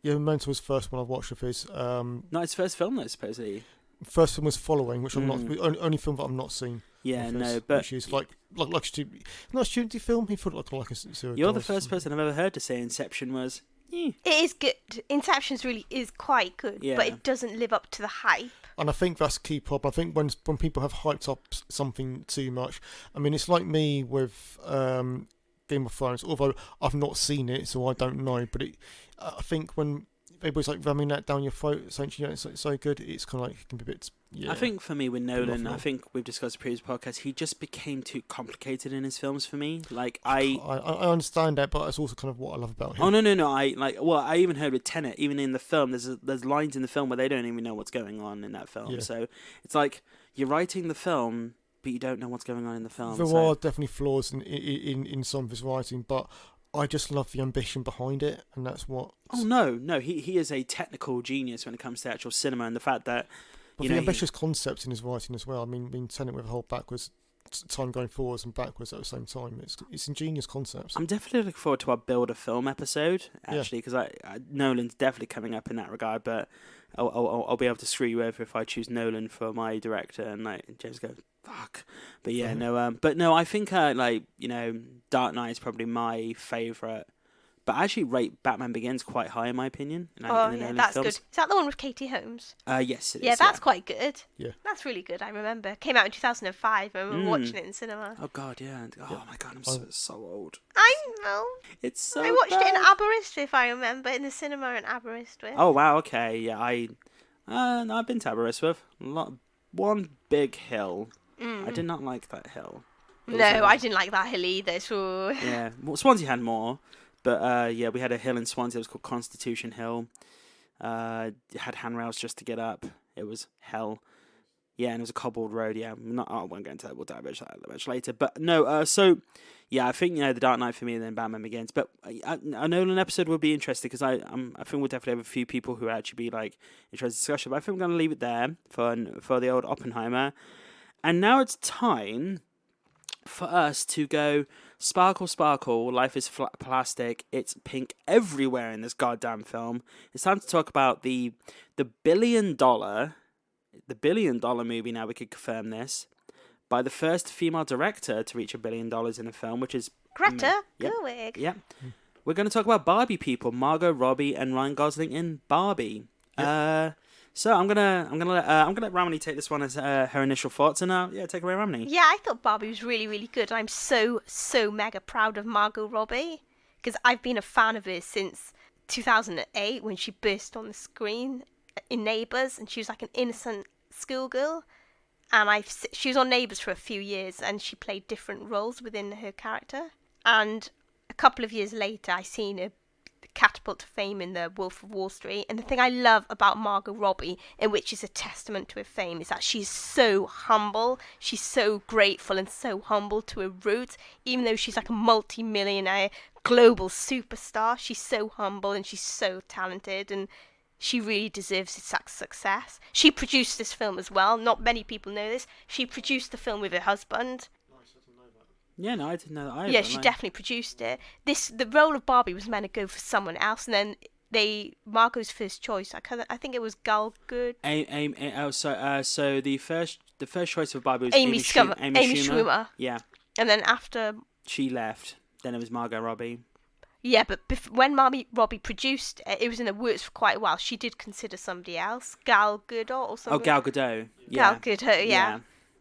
Yeah, Memento was the first one I've watched of his. No, it's first film though, supposedly. First film was Following, which I'm not. Only film that I'm not seen. Yeah, no, but which is like not a student film. He thought like a serial. You're the first person I've ever heard to say Inception was Yeah. It is good. Inception's really is quite good, Yeah. but it doesn't live up to the hype. And I think that's a key problem. I think when people have hyped up something too much, I mean, it's like me with Game of Thrones. Although I've not seen it, so I don't know. But I think when everybody's like ramming that down your throat, essentially, it's so good. It's kind of like it can be a bit. Yeah. I think for me with Nolan, off. I think we've discussed in previous podcasts, he just became too complicated in his films for me. Like I understand that, but it's also kind of what I love about him. Oh no! I even heard with Tenet, even in the film, there's lines in the film where they don't even know what's going on in that film. Yeah. So it's like you're writing the film, but you don't know what's going on in the film. There are definitely flaws in some of his writing, but I just love the ambition behind it, and that's what. Oh no! He is a technical genius when it comes to actual cinema, and the fact that. But the ambitious concepts in his writing as well. I mean, Tenet with a whole backwards time going forwards and backwards at the same time. It's ingenious concepts. I'm definitely looking forward to our build a film episode actually, because I Nolan's definitely coming up in that regard. But I'll be able to screw you over if I choose Nolan for my director, and like James go fuck. But yeah, no, I think Dark Knight is probably my favorite. But I actually rate Batman Begins quite high in my opinion. That's good. Is that the one with Katie Holmes? Yes, it is. Yeah, that's quite good. Yeah. That's really good, I remember. Came out in 2005 and we were watching it in cinema. Oh god, yeah. Oh my god, I'm so old. I know. It's so I watched bad. it in Aberystwyth, I remember, in the cinema in Aberystwyth. Oh wow, okay, yeah. No, I've been to Aberystwyth. One big hill. I did not like that hill. No, I didn't like that hill either. So. Yeah, well, Swansea had more. But yeah, we had a hill in Swansea. It was called Constitution Hill. It had handrails just to get up. It was hell. Yeah, and it was a cobbled road. Yeah, I won't go into that. We'll dive into that much later. But no, so yeah, I think the Dark Knight for me, and then Batman Begins. But a Nolan episode would be interesting because I think we'll definitely have a few people who actually be like interested in discussion. But I think we're going to leave it there for the old Oppenheimer. And now it's time for us to go. Sparkle, sparkle, life is plastic, it's pink everywhere in this goddamn film. It's time to talk about the $1 billion movie, now we could confirm this, by the first female director to reach $1 billion in a film, which is... Greta Gerwig. Yep. We're going to talk about Barbie people, Margot Robbie and Ryan Gosling in Barbie. Yep. So I'm gonna let Ramani take this one as her initial thoughts, and take away, Ramani. Yeah, I thought Barbie was really, really good. I'm so mega proud of Margot Robbie because I've been a fan of her since 2008 when she burst on the screen in Neighbours, and she was like an innocent schoolgirl. And she was on Neighbours for a few years, and she played different roles within her character. And a couple of years later, I seen her catapult to fame in The Wolf of Wall Street. And the thing I love about Margot Robbie, and which is a testament to her fame, is that she's so humble. She's so grateful and so humble to her roots. Even though she's like a multi-millionaire global superstar, she's so humble and she's so talented, and she really deserves this success. She produced this film as well. Not many people know this. She produced the film with her husband. Yeah, no, I didn't know that either. Yeah, she definitely produced it. The role of Barbie was meant to go for someone else, and then Margot's first choice, I think it was Gal Gadot. So the first choice of Barbie was Amy Schumer. Yeah. And then after she left, then it was Margot Robbie. Yeah, but when Robbie produced it, it was in the works for quite a while. She did consider somebody else, Gal Gadot or something. Oh, Gal Gadot. Yeah. Gal Gadot, yeah.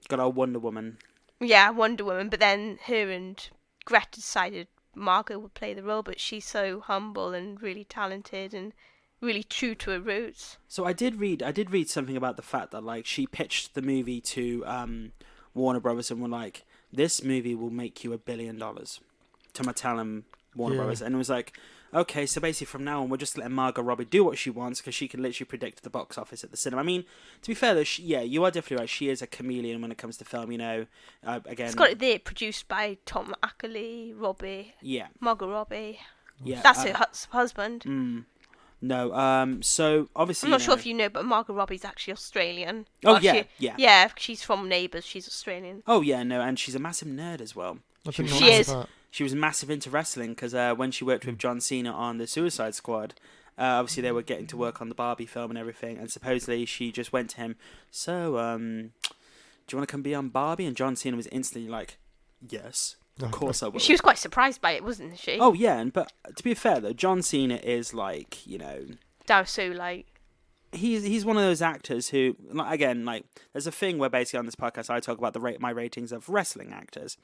Got our Wonder Woman. Yeah, Wonder Woman. But then her and Greta decided Margot would play the role, but she's so humble and really talented and really true to her roots. So I did read something about the fact that like she pitched the movie to Warner Brothers and were like, this movie will make you $1 billion, to Mattel and Warner Brothers, and it was like, okay, so basically from now on we're just letting Margot Robbie do what she wants because she can literally predict the box office at the cinema. I mean, to be fair though, you are definitely right. She is a chameleon when it comes to film. Again, it's got it there, produced by Tom Ackley, Robbie. Yeah. Margot Robbie. Yeah. That's her husband. No. So obviously, I'm not sure if you know, but Margot Robbie's actually Australian. Oh, yeah. Yeah, she's from Neighbours. She's Australian. Oh yeah, no, and she's a massive nerd as well. She is. She was massive into wrestling because when she worked with John Cena on the Suicide Squad, obviously they were getting to work on the Barbie film and everything, and supposedly she just went to him, so, do you want to come be on Barbie? And John Cena was instantly like, yes. Of course I will. She was quite surprised by it, wasn't she? Oh yeah, but to be fair though, John Cena is like, That was so like. He's one of those actors who, again, there's a thing where basically on this podcast I talk about my ratings of wrestling actors.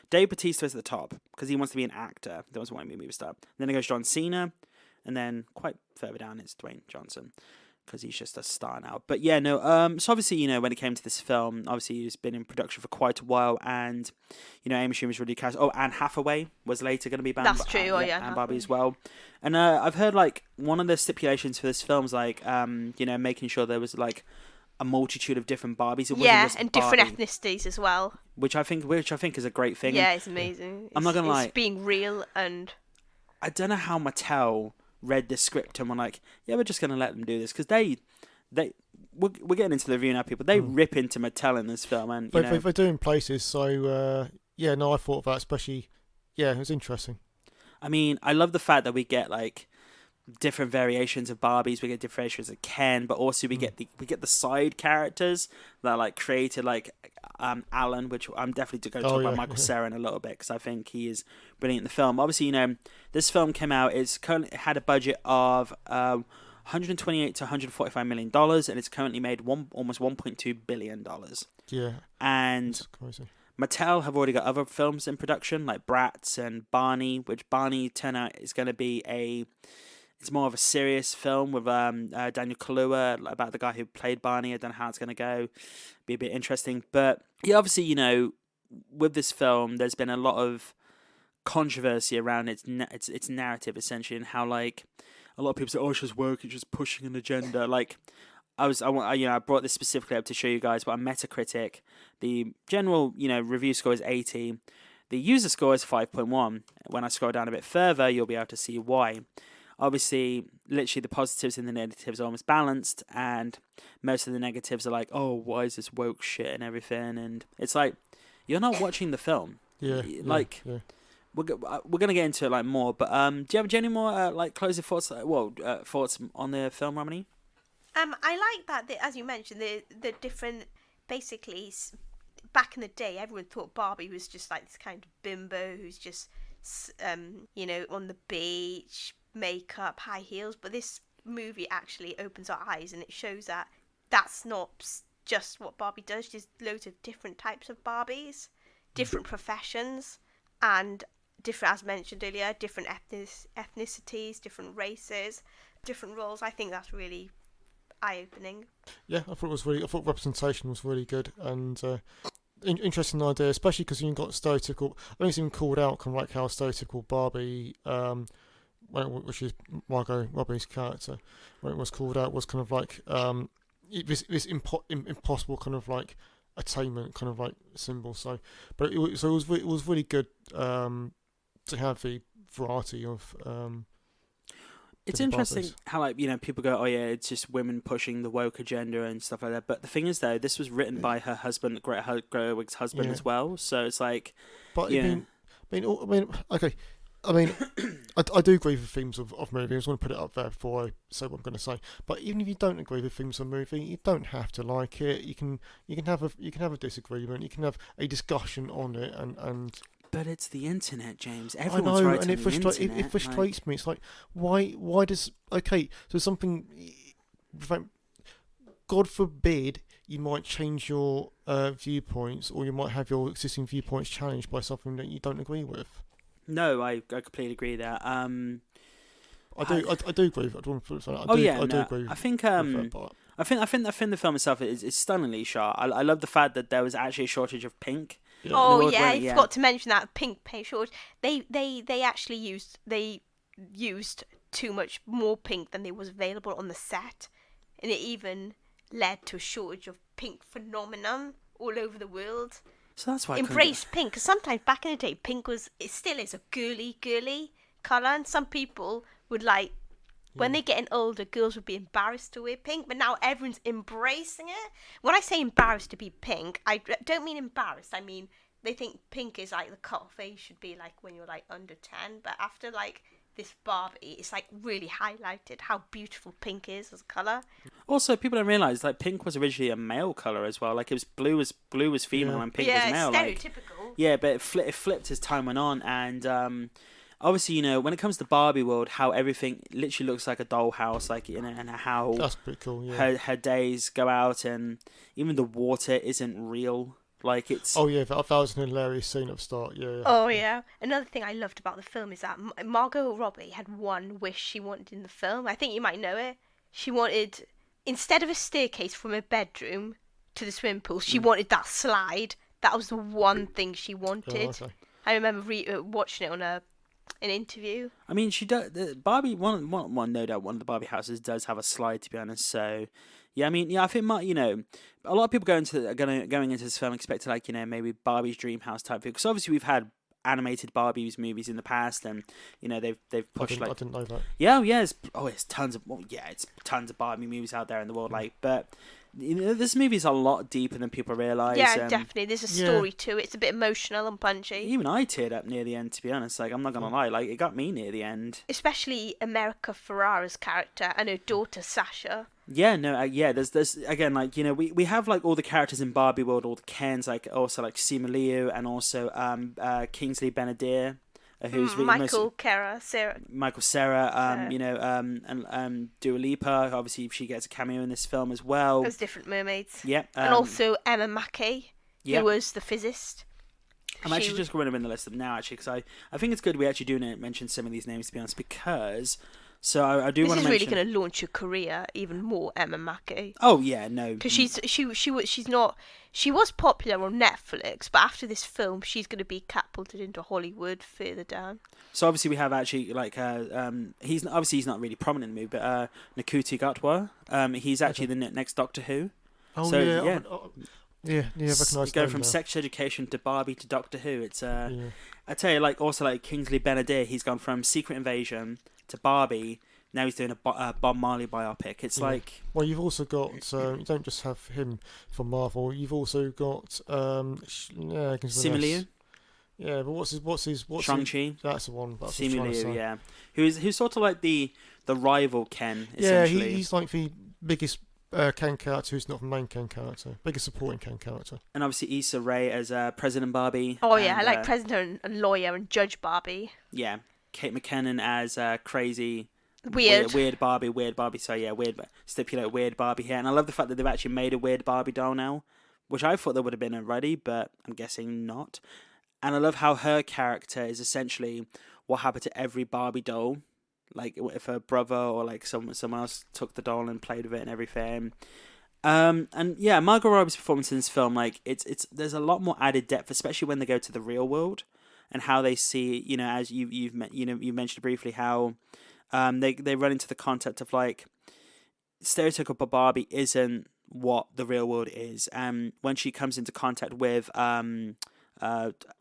Dave Bautista is at the top because he wants to be an actor. He doesn't want to be a movie star. Then it goes John Cena, and then quite further down is Dwayne Johnson because he's just a star now. But yeah, no. So obviously, when it came to this film, obviously he's been in production for quite a while, and Amy Schumer's really cast. Oh, Anne Hathaway was later going to be That's true. and Barbie as well. And I've heard one of the stipulations for this film is making sure there was a multitude of different Barbies. It wasn't just and Barbie, different ethnicities as well. which I think is a great thing. Yeah, And it's amazing. I'm not gonna lie. It's being real and. I don't know how Mattel read this script and were like, yeah, we're just going to let them do this because we're getting into the review now, people. They rip into Mattel in this film, and They're doing places. So I thought of that, especially. Yeah, it was interesting. I mean, I love the fact that we get different variations of Barbies. We get different variations of Ken, but also we get the side characters that are created Alan, which I'm definitely going to talk about Michael Cera in a little bit because I think he is brilliant in the film. Obviously, this film came out. It had a budget of 128 to 145 million dollars, and it's currently made almost 1.2 billion dollars. Yeah, and that's crazy. Mattel have already got other films in production like Bratz and Barney, which Barney turned out is going to be it's more of a serious film with Daniel Kaluuya about the guy who played Barney. I don't know how it's going to go. Be a bit interesting. But yeah, obviously, with this film, there's been a lot of controversy around its narrative, essentially, and how a lot of people say, "Oh, it's just woke, it's just pushing an agenda." I brought this specifically up to show you guys, but on Metacritic, the general review score is 80. The user score is 5.1. When I scroll down a bit further, you'll be able to see why. Obviously, literally the positives and the negatives are almost balanced, and most of the negatives are oh, why is this woke shit and everything? And it's you're not watching the film. Yeah. We're gonna get into it more, but do you have any more closing thoughts? Thoughts on the film, Ramani? I like that, as you mentioned, the different, basically, back in the day, everyone thought Barbie was just this kind of bimbo who's just, on the beach, makeup, high heels, but this movie actually opens our eyes and it shows that that's not just what Barbie does. There's loads of different types of Barbies, different professions, and different, as mentioned earlier, different ethnicities, different races, different roles. I think that's really eye-opening. Yeah, I thought representation was really good and interesting idea, especially because you've got stereotypical. I think it's even called out kind of how stereotypical Barbie, which is Margot Robbie's character, when it was called out, was kind of this impossible kind of attainment kind of symbol. So, but it was really good to have the variety of. It's interesting how people go, oh yeah, it's just women pushing the woke agenda and stuff like that. But the thing is, though, this was written by her husband, Greta Gerwig's husband, as well. So it's But I mean, okay. I mean, I do agree with themes of movie. I just want to put it up there before I say what I'm going to say. But even if you don't agree with themes of movie, you don't have to like it. You can have a disagreement. You can have a discussion on it and. But it's the internet, James. Everyone's right on the internet. It frustrates me. It's why does so something, God forbid, you might change your viewpoints, or you might have your existing viewpoints challenged by something that you don't agree with. No, I completely agree there. I do agree with it. I don't want to put it I do agree. I think the film itself is stunningly shot. I love the fact that there was actually a shortage of pink. Yeah. Oh yeah, I forgot to mention that pink paint shortage. They actually used too much more pink than there was available on the set, and it even led to a shortage of pink phenomenon all over the world. So that's why embrace pink, because sometimes back in the day, it still is a girly colour, and some people would when they're getting older, girls would be embarrassed to wear pink, but now everyone's embracing it. When I say embarrassed to be pink, I don't mean embarrassed. I mean, they think pink is the cut-off age should be when you're under 10, but after this Barbie, it's really highlighted how beautiful pink is as a colour. Also, people don't realise pink was originally a male colour as well. It was blue was female and pink was male. Yeah, stereotypical. Yeah, but it flipped as time went on, and obviously, you know, when it comes to Barbie world, how everything literally looks like a dollhouse, like, you know, and how That's pretty cool. Yeah. her days go out, and even the water isn't real. Like it's Oh yeah, that was an hilarious scene at the start. Yeah. Yeah. Oh yeah. Another thing I loved about the film is that Margot Robbie had one wish she wanted in the film. I think you might know it. She wanted, instead of a staircase from her bedroom to the swimming pool, she wanted that slide. That was the one thing she wanted. Oh, okay. I remember watching it on an interview. I mean, she does. Barbie, no doubt, one of the Barbie houses does have a slide. To be honest, so yeah, I mean, yeah, I think you know, a lot of people going into this film expecting, like, you know, maybe Barbie's dream house type thing, because obviously we've had animated Barbie's movies in the past, and you know they've pushed I didn't know that. yeah, it's tons of it's tons of Barbie movies out there in the world, like, but you know, this movie's a lot deeper than people realize. Yeah, definitely. There's a story to it. It's a bit emotional and punchy. Even I teared up near the end, to be honest. Like, I'm not gonna lie, like, it got me near the end. Especially America Ferrara's character and her daughter Sasha. Yeah, no, yeah. There's again, like, you know, we have like all the characters in Barbie world, all the Kens, like also like Simu Liu and also Kingsley Benadir, who's Michael Cera, you know, and Dua Lipa. Obviously, she gets a cameo in this film as well. Those different mermaids. Yep, and also Emma Mackey, who was the physicist. I'm actually just going to win the list of them now, actually, because I think it's good we actually do mention some of these names, to be honest, because. So I do want to mention. This is really going to launch your career even more, Emma Mackey. Oh yeah, no. Because she was popular on Netflix, but after this film, she's going to be catapulted into Hollywood further down. So obviously we have actually like he's not really prominent in the movie, but Nakuti Gatwa, he's actually the next Doctor Who. Oh so, yeah. Yeah, recognise. Going from Sex Education to Barbie to Doctor Who. It's I tell you, like, also like Kingsley Benadir, he's gone from Secret Invasion to Barbie. Now he's doing a Bob Marley biopic. It's like, well, you've also got you don't just have him from Marvel. You've also got Simu Liu. Yeah, but what's his Shang-Chi. That's the one. That's Simu Liu, yeah. Who's sort of like the rival Ken. Yeah, essentially. he's like the biggest Ken character who's not the main Ken character, biggest supporting Ken character. And obviously Issa Rae as President Barbie. Oh yeah, I like President and Lawyer and Judge Barbie. Yeah, Kate McKinnon as crazy, weird Barbie. So yeah, stipulate weird Barbie here. And I love the fact that they've actually made a weird Barbie doll now, which I thought there would have been already, but I'm guessing not. And I love how her character is essentially what happened to every Barbie doll. Like if her brother or like someone else took the doll and played with it and everything. And yeah, Margot Robbie's performance in this film, like it's there's a lot more added depth, especially when they go to the real world and how they see, you know, as you mentioned briefly, how they run into the concept of like stereotypical Barbie isn't what the real world is. When she comes into contact with America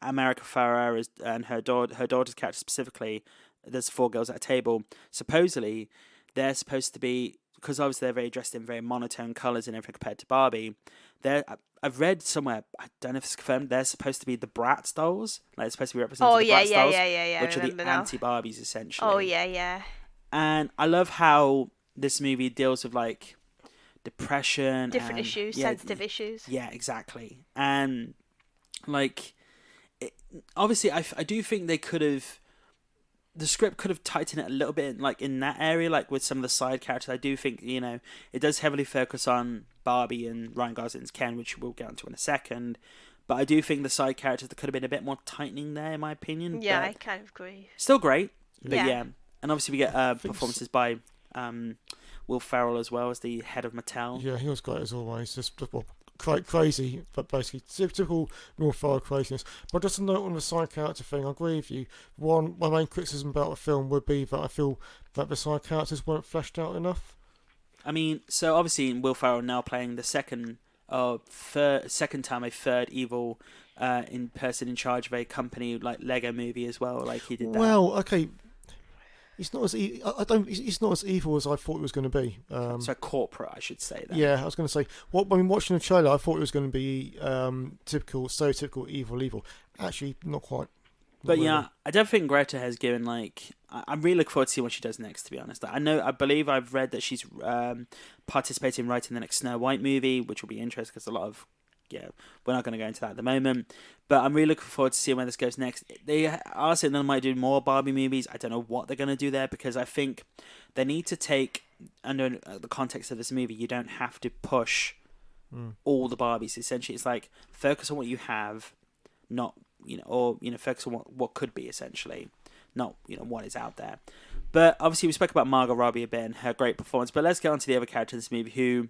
Ferrera and her daughter's character specifically, there's 4 girls at a table. Supposedly, they're supposed to be, because obviously they're very dressed in very monotone colours and everything compared to Barbie. I've read somewhere, I don't know if it's confirmed, they're supposed to be the Bratz dolls. Like, they're supposed to be representing the Bratz dolls, which are the anti-Barbies, essentially. Oh, yeah. And I love how this movie deals with, like, depression. Different issues, sensitive issues. Yeah, exactly. And, like, obviously, I do think they could have... The script could have tightened it a little bit, like in that area, like with some of the side characters. I do think, you know, it does heavily focus on Barbie and Ryan Gosling's Ken, which we'll get onto in a second. But I do think the side characters, there could have been a bit more tightening there, in my opinion. Yeah, I kind of agree. Still great, but yeah. And obviously we get performances by Will Ferrell as well as the head of Mattel. Yeah, he was great as always. Just quite crazy, but basically typical Will Ferrell craziness. But just a note on the side character thing, I agree with you. My main criticism about the film would be that I feel that the side characters weren't fleshed out enough. I mean, so obviously Will Ferrell now playing the second time a third evil person in charge of a company like Lego Movie as well. Like he did that. Well, okay. It's not as It's not as evil as I thought it was going to be. So corporate, I should say. Then. Yeah, I was going to say. When watching the trailer, I thought it was going to be stereotypical evil. Actually, not quite. But yeah, I don't think Greta has given like. I'm really looking forward to see what she does next. To be honest, I believe I've read that she's participating in writing the next Snow White movie, which will be interesting because a lot of we're not going to go into that at the moment. But I'm really looking forward to seeing where this goes next. They are saying they might do more Barbie movies. I don't know what they're going to do there, because I think they need to take, under the context of this movie, you don't have to push all the Barbies. Essentially, it's like focus on what you have, not focus on what could be, essentially, not what is out there. But obviously, we spoke about Margot Robbie a bit and her great performance. But let's get on to the other character in this movie who,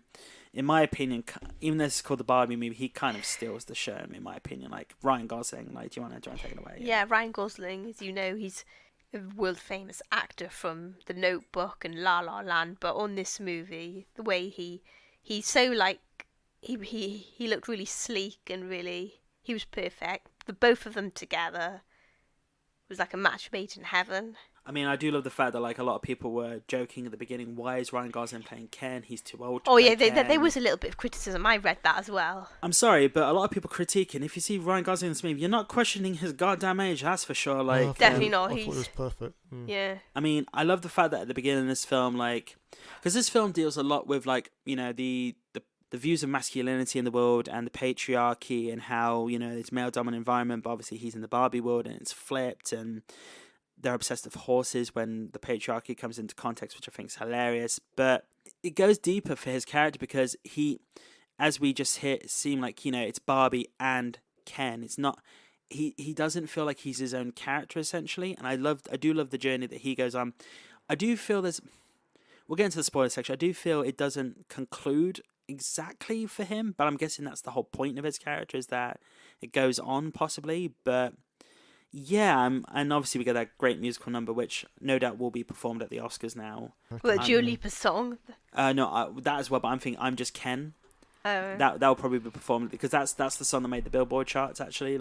in my opinion, even though this is called the Barbie movie, he kind of steals the show, in my opinion. Like Ryan Gosling. Like, do you want to take it away? Yeah, Ryan Gosling, as you know, he's a world famous actor from The Notebook and La La Land. But on this movie, the way he's so like he looked really sleek and he was perfect. The both of them together was like a match made in heaven. I mean, I do love the fact that like a lot of people were joking at the beginning. Why is Ryan Gosling playing Ken? He's too old. To play Ken. There was a little bit of criticism. I read that as well. I'm sorry, but a lot of people critiquing. If you see Ryan Gosling in this movie, you're not questioning his goddamn age. That's for sure. Like, definitely not. I thought it was perfect. Yeah. I mean, I love the fact that at the beginning of this film, like, because this film deals a lot with like the views of masculinity in the world and the patriarchy and how it's male dominant environment. But obviously, he's in the Barbie world and it's flipped and they're obsessed with horses when the patriarchy comes into context, which I think is hilarious. But it goes deeper for his character because he, as we just hit, seem like, it's Barbie and Ken. It's not, he doesn't feel like he's his own character, essentially. And I do love the journey that he goes on. I do feel we'll get into the spoiler section. I do feel it doesn't conclude exactly for him, but I'm guessing that's the whole point of his character, is that it goes on possibly. But yeah, and obviously we get that great musical number, which no doubt will be performed at the Oscars now. Well, Dua Lipa's song. No, that as well. But I'm thinking, I'm Just Ken. That will probably be performed because that's the song that made the Billboard charts actually.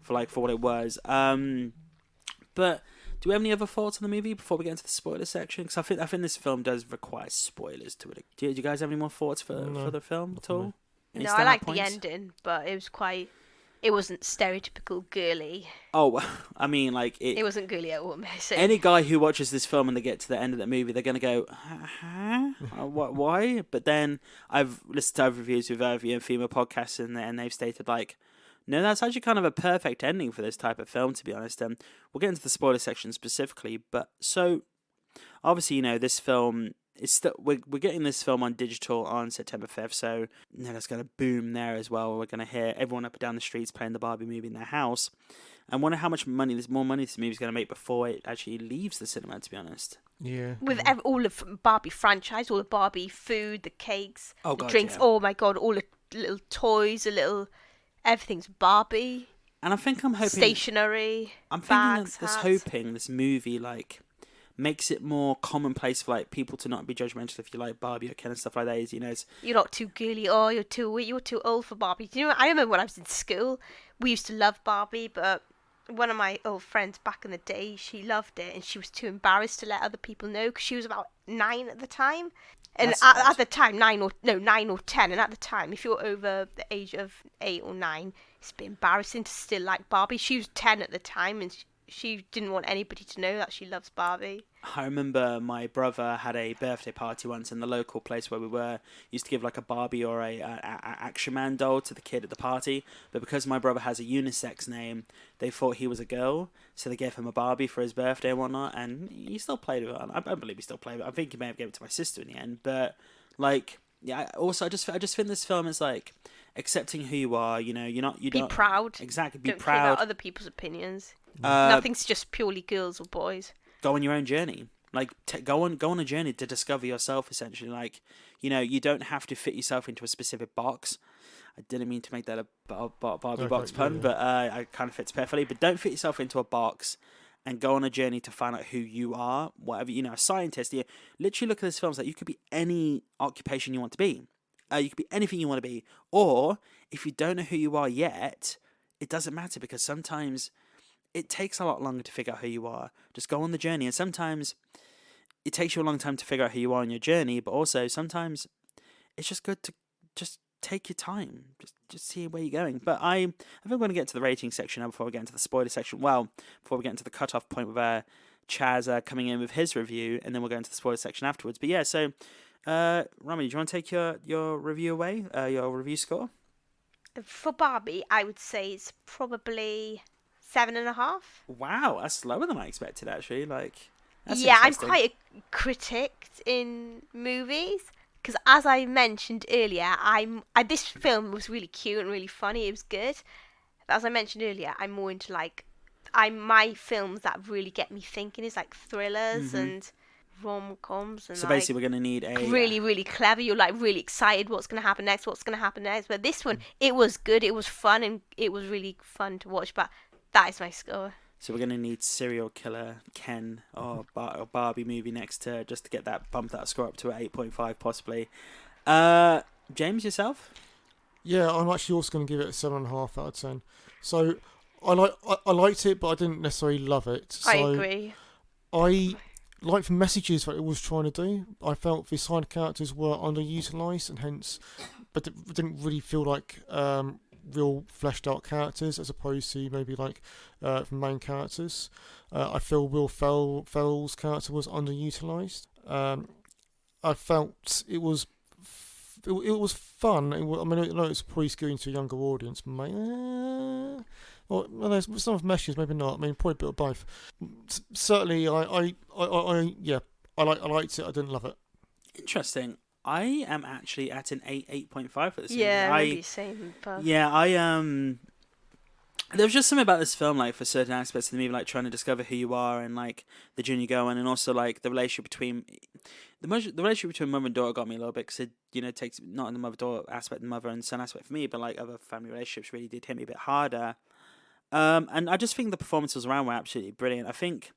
For what it was. But do we have any other thoughts on the movie before we get into the spoiler section? Because I think this film does require spoilers to it. Do you guys have any more thoughts for the film at all? No, I like the ending, but it was it wasn't stereotypical girly. Oh, I mean, like it wasn't girly at all. So. Any guy who watches this film and they get to the end of the movie, they're gonna go, huh? What? Why? But then I've listened to other reviews with other female podcasts, and they've stated like, no, that's actually kind of a perfect ending for this type of film, to be honest. We'll get into the spoiler section specifically, but so obviously, this film is still we're getting this film on digital on September 5th, so that's going to boom there as well. We're going to hear everyone up and down the streets playing the Barbie movie in their house. I wonder how much money this movie's going to make before it actually leaves the cinema, to be honest. Yeah. With all of Barbie franchise, all the Barbie food, the cakes, the drinks. Yeah. Oh my god, all the little toys, everything's Barbie. And I think I'm hoping stationery. I'm thinking hoping this movie like makes it more commonplace for like people to not be judgmental if you like Barbie or Ken and stuff like that. You're not too girly. Oh, you're too old for Barbie. I remember when I was in school, we used to love Barbie, but one of my old friends back in the day, she loved it, and she was too embarrassed to let other people know because she was about 9 at the time. And at the time, 9 or 10, and at the time, if you're over the age of 8 or 9, it's a bit embarrassing to still like Barbie. She was 10 at the time, and she didn't want anybody to know that she loves Barbie. I remember my brother had a birthday party once in the local place where we were. Used to give like a Barbie or a Action Man doll to the kid at the party, but because my brother has a unisex name, they thought he was a girl, so they gave him a Barbie for his birthday and whatnot, and he still played with it. I don't believe he still played with it. I think he may have given it to my sister in the end, but like, yeah. Also, I just think this film is like accepting who you are. You don't be proud. Exactly, be don't proud. Don't care about other people's opinions. Nothing's just purely girls or boys. Go on your own journey. Like, go on a journey to discover yourself, essentially. Like, you don't have to fit yourself into a specific box. I didn't mean to make that a Barbie box pun, but it kind of fits perfectly. But don't fit yourself into a box and go on a journey to find out who you are. Whatever, a scientist. You literally look at this film, it's like you could be any occupation you want to be. You could be anything you want to be. Or, if you don't know who you are yet, it doesn't matter because sometimes it takes a lot longer to figure out who you are. Just go on the journey. And sometimes it takes you a long time to figure out who you are on your journey, but also sometimes it's just good to just take your time. Just see where you're going. But I think we're going to get to the rating section now before we get into the spoiler section. Well, before we get into the cutoff point with Chaz coming in with his review, and then we'll go into the spoiler section afterwards. But yeah, so Ramani, do you want to take your review away, your review score? For Barbie, I would say it's probably 7.5. Wow, that's lower than I expected actually. Like, that's Yeah, I'm interesting. quite a critic in movies because, as I mentioned earlier, this film was really cute and really funny. It was good. But as I mentioned earlier, I'm more into like my films that really get me thinking is like thrillers Hmm. and rom-coms and So like basically, we're gonna need a. really really clever. You're like really excited what's going to happen next, what's going to happen next. But this one, it was good, it was fun, and it was really fun to watch. But that is my score. So we're gonna need serial killer Ken or Barbie movie next to just to get that bump that score up to 8.5 possibly. Uh, James, yourself? Yeah, I'm actually also going to give it a 7.5 out of 10. So I liked it, but I didn't necessarily love it. I So agree. I liked the messages that it was trying to do. I felt the side characters were underutilized and hence, but it didn't really feel like real fleshed out characters as opposed to maybe like the main characters. I feel Ferrell's character was underutilized. I felt it was fun. I mean, I know it's probably skewing to a younger audience, well, there's some of messages, maybe not. I mean, probably a bit of both. Certainly, yeah, I liked it. I didn't love it. Interesting. I am actually at an 8.5 for this movie. Yeah, maybe the same. But Yeah, there was just something about this film, like for certain aspects of the movie, like trying to discover who you are and like the journey you're going, and also like the relationship between the relationship between mother and daughter got me a little bit because it takes not in the mother daughter aspect, the mother and son aspect for me, but like other family relationships really did hit me a bit harder. And I just think the performances around were absolutely brilliant. I think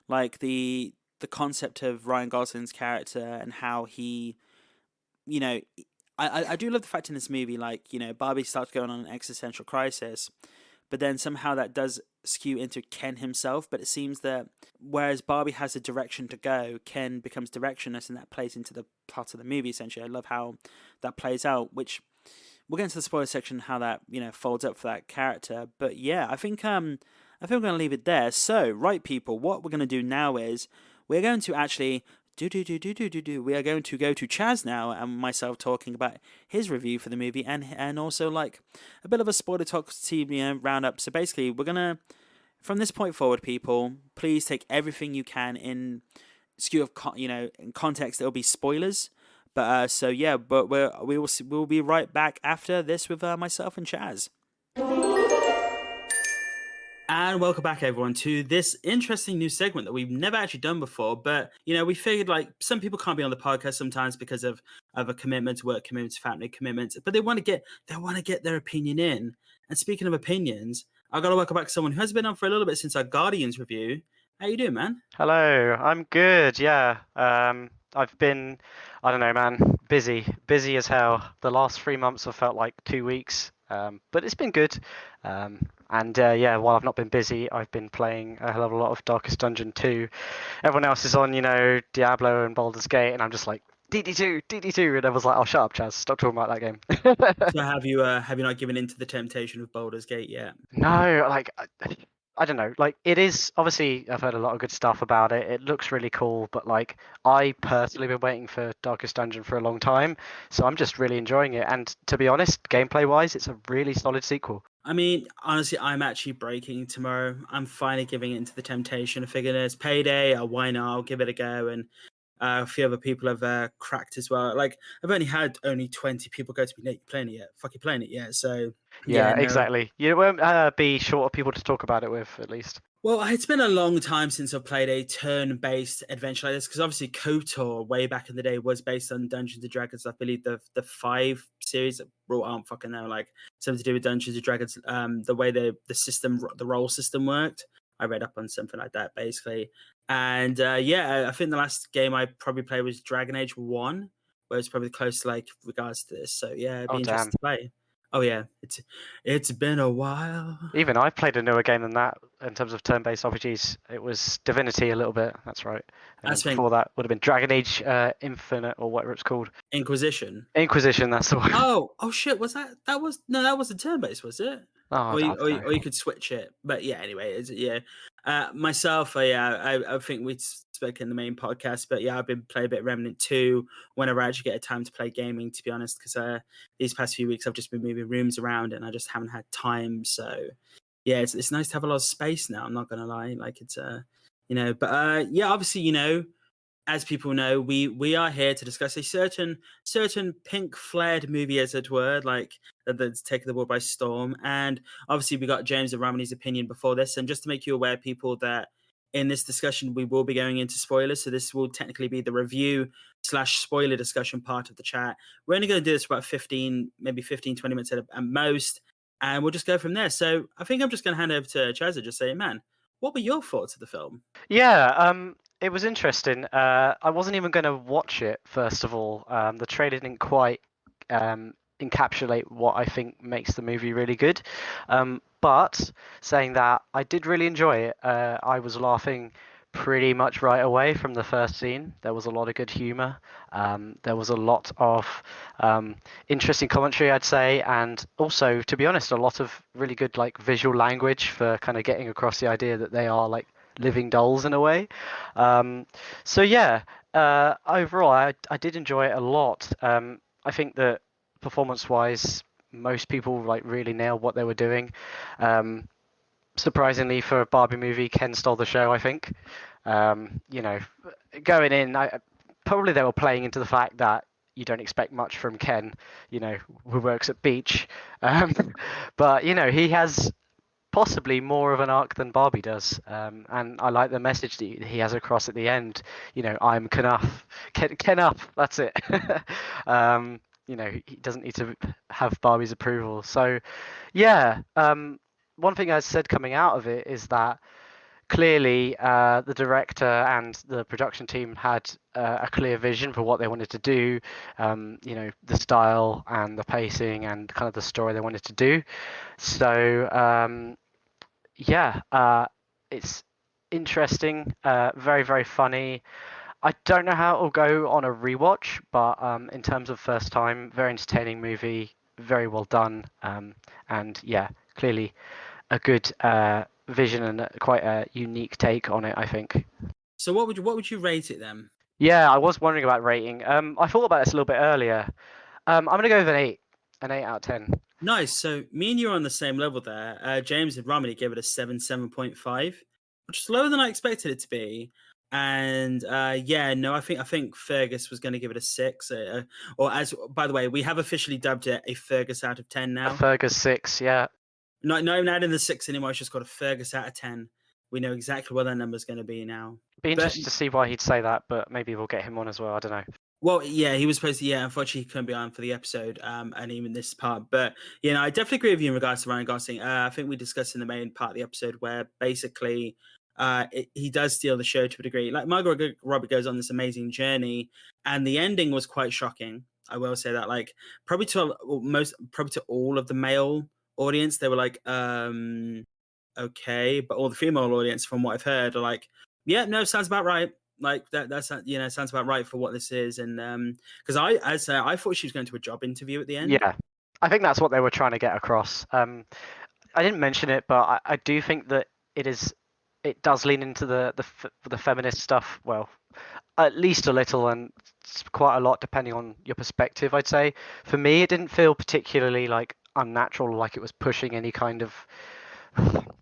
like the concept of Ryan Gosling's character and how he, you know, I do love the fact in this movie, like Barbie starts going on an existential crisis, but then somehow that does skew into Ken himself. But it seems that whereas Barbie has a direction to go, Ken becomes directionless, and that plays into the plot of the movie. Essentially, I love how that plays out. Which we'll get into the spoiler section how that folds up for that character. But yeah, I think we're going to leave it there. So right, people, what we're going to do now is we're going to actually we are going to go to Chaz now and myself talking about his review for the movie and also like a bit of a spoiler talk TV roundup. So basically, we're gonna from this point forward, people, please take everything you can in skew of in context. There'll be spoilers, but so yeah, but we'll be right back after this with myself and Chaz. And welcome back, everyone, to this interesting new segment that we've never actually done before. But we figured like some people can't be on the podcast sometimes because of other commitments, work commitments, family commitments. But they want to get their opinion in. And speaking of opinions, I got to welcome back someone who has been on for a little bit since our Guardians review. How you doing, man? Hello, I'm good. Yeah. I've been, I don't know, man, busy as hell. The last 3 months have felt like 2 weeks, but it's been good. And yeah, while I've not been busy, I've been playing a hell of a lot of Darkest Dungeon 2. Everyone else is on, Diablo and Baldur's Gate, and I'm just like, DD2, and everyone's like, oh, shut up, Chaz, stop talking about that game. So have you not given in to the temptation of Baldur's Gate yet? No, like I don't know. Like it is obviously I've heard a lot of good stuff about it. It looks really cool, but like I personally been waiting for Darkest Dungeon for a long time, so I'm just really enjoying it. And to be honest, gameplay wise, it's a really solid sequel. I mean, honestly, I'm actually breaking tomorrow. I'm finally giving in to the temptation. I figured it's payday. Why not? I'll give it a go. And a few other people have cracked as well. Like, I've only had 20 people go to me, Nate, you playing it yet? Fuck, you playing it yet? So, Yeah, no. exactly. You won't be short of people to talk about it with, at least. Well, it's been a long time since I've played a turn-based adventure like this, because obviously KOTOR, way back in the day, was based on Dungeons & Dragons. I believe the 5 series, well, I don't fucking know, like, something to do with Dungeons & Dragons, the way the system, the role system worked. I read up on something like that, basically. And, yeah, I think the last game I probably played was Dragon Age 1, where it's probably close, like, regards to this. So, yeah, it'd be Oh, interesting damn. to play. Oh, yeah, it's been a while. Even I've played a newer game than that in terms of turn-based RPGs. It was Divinity a little bit. That's right. And That's then before that would have been Dragon Age Infinite or whatever it's called. Inquisition. Inquisition. That's the one. Oh shit! Was that was a turn based? Was it? Oh, I don't know. Or you could switch it. But yeah, anyway, yeah. Myself, I think we spoke in the main podcast, but yeah, I've been playing a bit of Remnant 2 whenever I actually get a time to play gaming, to be honest, because these past few weeks I've just been moving rooms around and I just haven't had time. So yeah, it's nice to have a lot of space now. I'm not gonna lie, like it's yeah, obviously, as people know, we are here to discuss a certain pink flared movie, as it were, like that's taken the world by storm. And obviously, we got James and Ramani's opinion before this. And just to make you aware, people, that in this discussion we will be going into spoilers. So this will technically be the review slash spoiler discussion part of the chat. We're only going to do this for about 15, maybe 15, 20 minutes at most, and we'll just go from there. So I think I'm just going to hand over to Chaz and just say, man, what were your thoughts of the film? Yeah, it was interesting. I wasn't even going to watch it, first of all. The trailer didn't quite encapsulate what I think makes the movie really good. But saying that, I did really enjoy it. I was laughing pretty much right away from the first scene. There was a lot of good humor. There was a lot of interesting commentary, I'd say, and also, to be honest, a lot of really good like visual language for kind of getting across the idea that they are like living dolls in a way. So yeah, overall, I did enjoy it a lot. I think that performance-wise, most people like really nailed what they were doing. Surprisingly, for a Barbie movie, Ken stole the show, I think. You know, going in, probably they were playing into the fact that you don't expect much from Ken, who works at Beach. Um, but he has possibly more of an arc than Barbie does. And I like the message that he has across at the end. I'm Knuff. Knuff, that's it. He doesn't need to have Barbie's approval. So, yeah. One thing I said coming out of it is that clearly the director and the production team had a clear vision for what they wanted to do, the style and the pacing and kind of the story they wanted to do. So yeah, it's interesting, very, very funny. I don't know how it'll go on a rewatch, but in terms of first time, very entertaining movie, very well done, and yeah, clearly a good vision and quite a unique take on it, I think. So what would you rate it then? Yeah, I was wondering about rating. I thought about this a little bit earlier. I'm gonna go with an 8 out of 10. Nice. So me and you are on the same level there. James and Ramani gave it a 7.5, which is lower than I expected it to be. And yeah, no, I think Fergus was going to give it a 6. Or as by the way, we have officially dubbed it a Fergus out of 10 A now. Fergus 6, yeah. Not even adding the 6 anymore. It's just got a Fergus out of 10. We know exactly what that number's going to be now. Be But interested to see why he'd say that, but maybe we'll get him on as well. I don't know. well, yeah, he was supposed to. Yeah, unfortunately, he couldn't be on for the episode, and even this part. But I definitely agree with you in regards to Ryan Gosling. I think we discussed in the main part of the episode where basically, he does steal the show to a degree. Like Margot Robbie goes on this amazing journey, and the ending was quite shocking. I will say that, like, probably to all of the male audience, they were like, okay, but all the female audience, from what I've heard, are like, yeah, no, sounds about right. Like that's sounds about right for what this is. And because I thought she was going to a job interview at the end. Yeah, I think that's what they were trying to get across. I didn't mention it, but I do think that it does lean into the feminist stuff. Well, at least a little, and it's quite a lot depending on your perspective, I'd say. For me, it didn't feel particularly like unnatural, like it was pushing any kind of,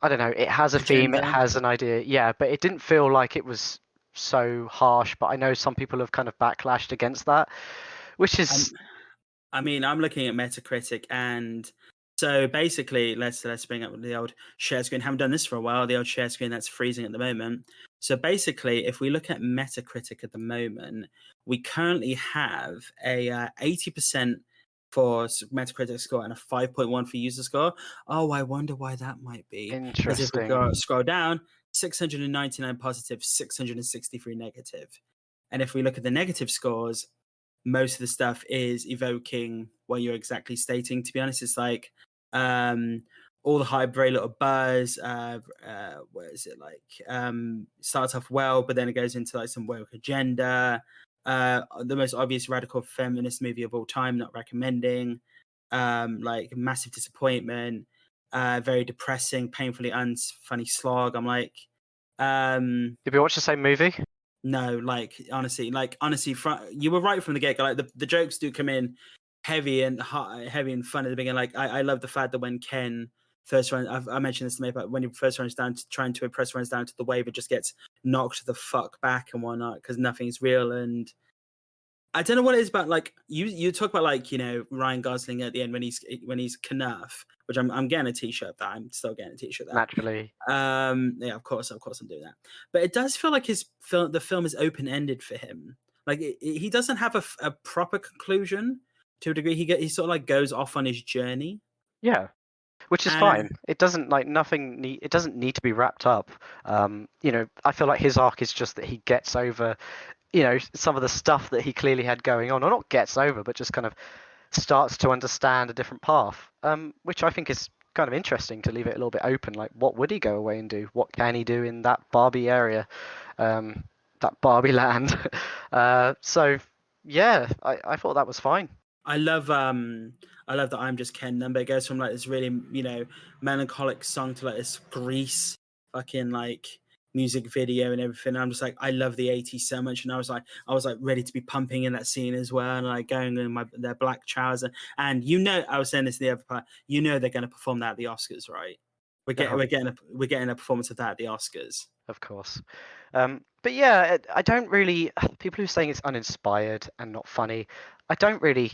I don't know. It has a theme, it Agenda. has an idea, yeah, but it didn't feel like it was so harsh. But I know some people have kind of backlashed against that, which is I mean, I'm looking at Metacritic, and so basically, let's bring up the old share screen. Haven't done this for a while. The old share screen that's freezing at the moment. So basically, if we look at Metacritic at the moment, we currently have a 80% for Metacritic score and a 5.1 for user score. Oh, I wonder why that might be. Because if we interesting. scroll down, 699 positive, 663 negative. And if we look at the negative scores, most of the stuff is evoking what you're exactly stating. To be honest, it's like all the hype, very little buzz. What is it like? Starts off well, but then it goes into like some woke agenda. The most obvious radical feminist movie of all time, not recommending. Like massive disappointment. very depressing, painfully unfunny slog. I'm like, Did we watch the same movie? no, honestly, you were right from the get go. Like the jokes do come in heavy and heavy and fun at the beginning. Like I love the fact that when Ken first runs, I mentioned this to me, but when he first runs down to trying to impress, runs down to the wave, it just gets knocked the fuck back and whatnot because nothing's real. And I don't know what it is about. Like you talk about like Ryan Gosling at the end when he's Knuff, which I'm getting a t-shirt that I'm still getting a t-shirt that. Naturally. Yeah, of course I'm doing that. But it does feel like the film is open ended for him. Like he doesn't have a proper conclusion to a degree. He sort of like goes off on his journey. Yeah. Which is And fine. It doesn't it doesn't need to be wrapped up. I feel like his arc is just that he gets over, some of the stuff that he clearly had going on, or not gets over, but just kind of starts to understand a different path. Which I think is kind of interesting to leave it a little bit open. Like, what would he go away and do? What can he do in that Barbie area, that Barbie land? So yeah, I thought that was fine. I love that I'm Just Ken number. It goes from like this really melancholic song to like this Grease fucking like music video and everything. And I'm just like, I love the 80s so much, and I was like ready to be pumping in that scene as well, and like going in their black trouser. And I was saying this in the other part, they're going to perform that at the Oscars, right? We're getting a performance of that at the Oscars. Of course. But yeah, I don't really. People who are saying it's uninspired and not funny, I don't really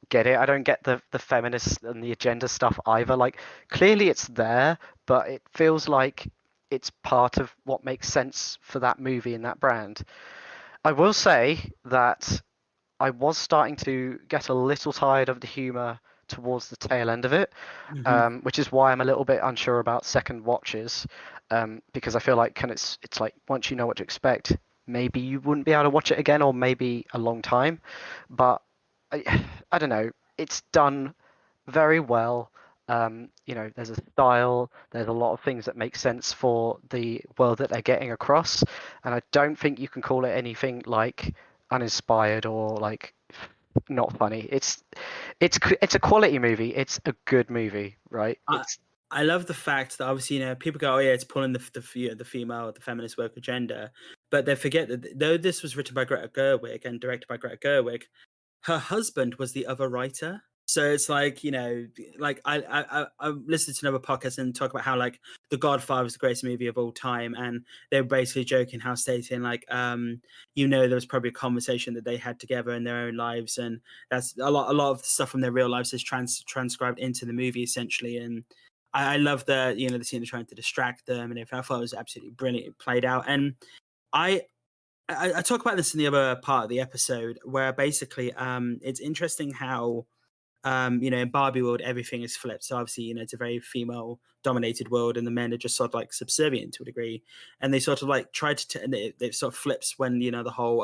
get it. I don't get the feminist and the agenda stuff either. Like, clearly it's there, but it feels like it's part of what makes sense for that movie and that brand. I will say that I was starting to get a little tired of the humor towards the tail end of it, which is why I'm a little bit unsure about second watches, because I feel like it's like once you know what to expect, maybe you wouldn't be able to watch it again, or maybe a long time. But I don't know. It's done very well. There's a style. There's a lot of things that make sense for the world that they're getting across, and I don't think you can call it anything like uninspired or like not funny. It's a quality movie. It's a good movie, right? I love the fact that obviously people go, oh yeah, it's pulling the female, the feminist woke agenda, but they forget that though this was written by Greta Gerwig and directed by Greta Gerwig, her husband was the other writer. So it's like, like I listened to another podcast and talk about how like The Godfather is the greatest movie of all time, and they were basically joking, how stating like there was probably a conversation that they had together in their own lives, and that's a lot of the stuff from their real lives is transcribed into the movie essentially. And I love the the scene of trying to distract them, and I thought it was absolutely brilliant, played out. And I talk about this in the other part of the episode where basically it's interesting how in Barbie world everything is flipped. So obviously it's a very female dominated world, and the men are just sort of like subservient to a degree, and they sort of like try to and it sort of flips when the whole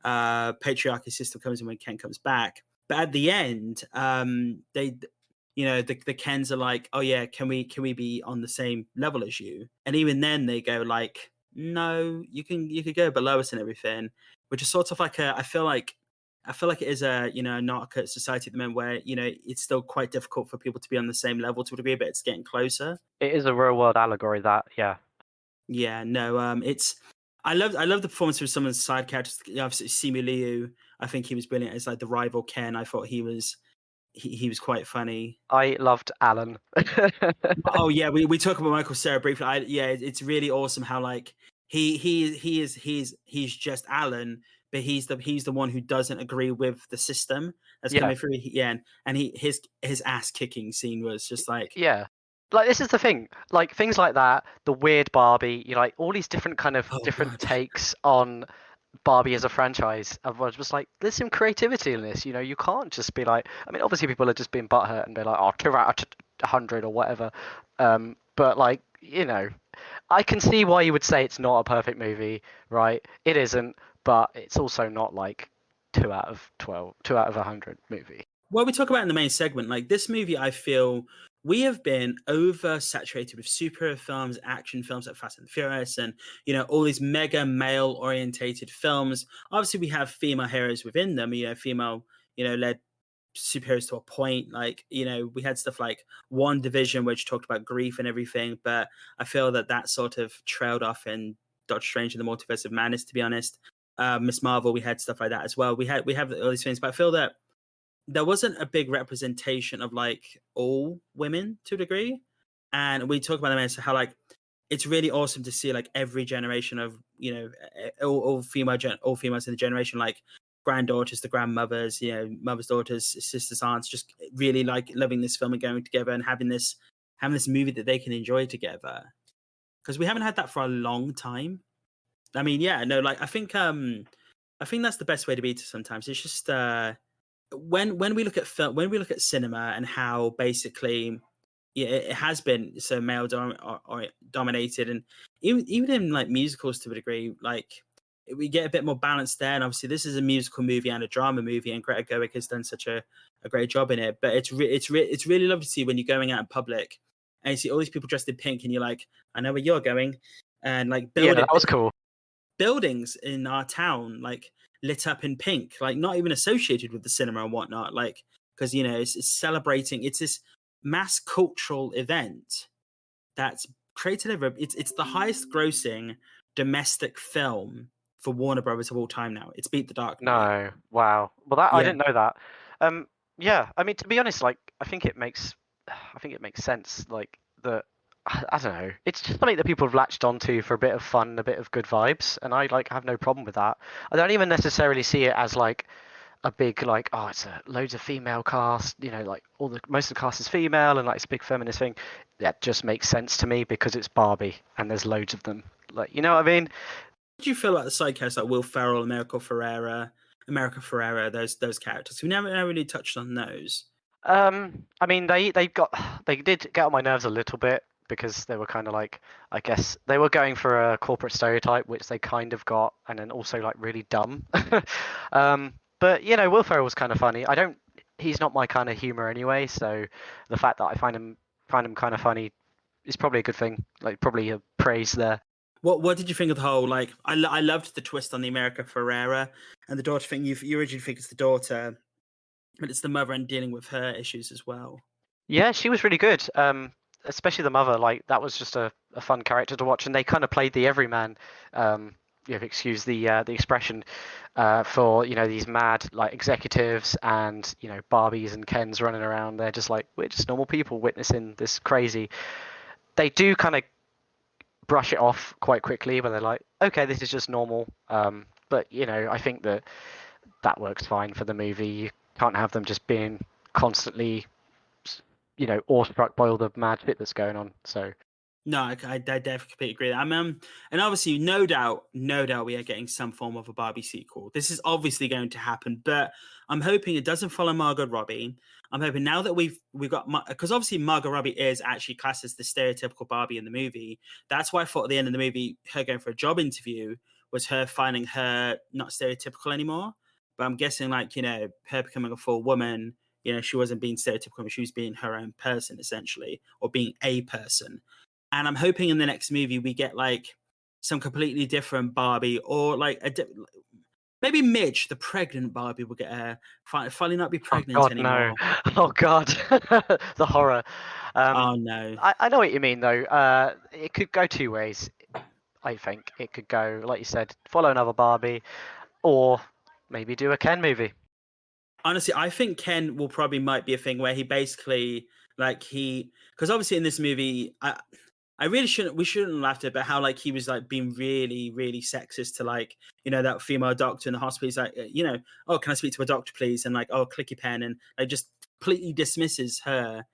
patriarchy system comes in when Ken comes back. But at the end they the Kens are like, oh yeah, can we be on the same level as you? And even then they go like, no, you could go below us and everything, which is sort of like I feel like it is a narco society at the moment where it's still quite difficult for people to be on the same level to a degree, but it's getting closer. It is a real world allegory, that, yeah. Yeah, no, it's I love the performance of some of the side characters. Obviously, Simu Liu, I think he was brilliant as like the rival Ken. I thought he was quite funny. I loved Alan. Oh yeah, we talk about Michael Cera briefly. It's really awesome how like he's just Alan, but he's the one who doesn't agree with the system that's coming through. Yeah, and his ass kicking scene was just like, yeah. Like, this is the thing, like things like that, the weird Barbie, like all these different kind of different takes on Barbie as a franchise. I was just like, there's some creativity in this. You can't just be like, I mean, obviously people are just being butthurt and be like, oh, 2 out of 100 or whatever. But like, I can see why you would say it's not a perfect movie, right? It isn't, but it's also not like 2 out of 12, 2 out of 100 movie. Well, we talk about in the main segment, like this movie, I feel we have been oversaturated with superhero films, action films like Fast and Furious, and all these mega male-orientated films. Obviously, we have female heroes within them, female led superheroes to a point. Like, we had stuff like One Division, which talked about grief and everything, but I feel that sort of trailed off in Doctor Strange and the Multiverse of Madness, to be honest. Miss Marvel, we had stuff like that as well. We have all these things, but I feel that there wasn't a big representation of like all women to a degree. And we talk about them as how like it's really awesome to see like every generation of all females in the generation, like granddaughters to grandmothers, mothers, daughters, sisters, aunts, just really like loving this film and going together and having this movie that they can enjoy together, because we haven't had that for a long time. I mean, yeah, no, like I think that's the best way to be to sometimes. It's just when we look at film, when we look at cinema and how basically it has been so male or dominated, and even in like musicals to a degree, like we get a bit more balance there. And obviously, this is a musical movie and a drama movie, and Greta Gerwig has done such a great job in it. But it's really lovely to see when you're going out in public and you see all these people dressed in pink, and you're like, I know where you're going, and like Yeah, that was cool. buildings in our town like lit up in pink, like not even associated with the cinema and whatnot, like because it's celebrating. It's this mass cultural event that's created over. It's the highest grossing domestic film for Warner Brothers of all time now. It's beat The Dark Knight. No, wow. Well, I Yeah. didn't know that. Yeah, I mean, to be honest, like I think it makes sense. Like that, I don't know. It's just something that people have latched onto for a bit of fun, a bit of good vibes, and I like have no problem with that. I don't even necessarily see it as like a big like, oh, it's loads of female cast, like most of the cast is female and like it's a big feminist thing. That just makes sense to me because it's Barbie and there's loads of them. Like, you know what I mean? What do you feel about the side characters like Will Ferrell, America Ferrera, those characters? We never really touched on those. I mean, they did get on my nerves a little bit because they were kind of like, I guess they were going for a corporate stereotype, which they kind of got, and then also like really dumb. But Will Ferrell was kind of funny. He's not my kind of humor anyway, so the fact that I find him kind of funny is probably a good thing. Like probably a praise there. What did you think of the whole like? I loved the twist on the America Ferrera and the daughter thing. You originally think it's the daughter, but it's the mother and dealing with her issues as well. Yeah, she was really good. Especially the mother. Like that was just a fun character to watch, and they kind of played the everyman. Excuse the expression, for these mad like executives and Barbies and Kens running around. They're just like, we're just normal people witnessing this crazy. They do kind of brush it off quite quickly, but they're like, okay, this is just normal. But I think that works fine for the movie. You can't have them just being constantly awestruck by all the mad shit that's going on. So no, I definitely completely agree. And obviously, no doubt, we are getting some form of a Barbie sequel. This is obviously going to happen, but I'm hoping it doesn't follow Margot Robbie. I'm hoping now that we've got, because obviously Margot Robbie is actually classed as the stereotypical Barbie in the movie. That's why I thought at the end of the movie, her going for a job interview was her finding her not stereotypical anymore. But I'm guessing her becoming a full woman, she wasn't being stereotypical, she was being her own person essentially, or being a person. And I'm hoping in the next movie we get like some completely different Barbie, or like maybe Midge, the pregnant Barbie, will get finally not be pregnant anymore. No. Oh God, the horror. Oh no. I know what you mean though. It could go two ways. I think it could go, like you said, follow another Barbie, or maybe do a Ken movie. Honestly, I think Ken will probably might be a thing where he basically because obviously in this movie, we shouldn't laugh at it, but how like he was like being really, really sexist to like, that female doctor in the hospital. He's like, oh, can I speak to a doctor, please? And like, oh, click your pen, and like just completely dismisses her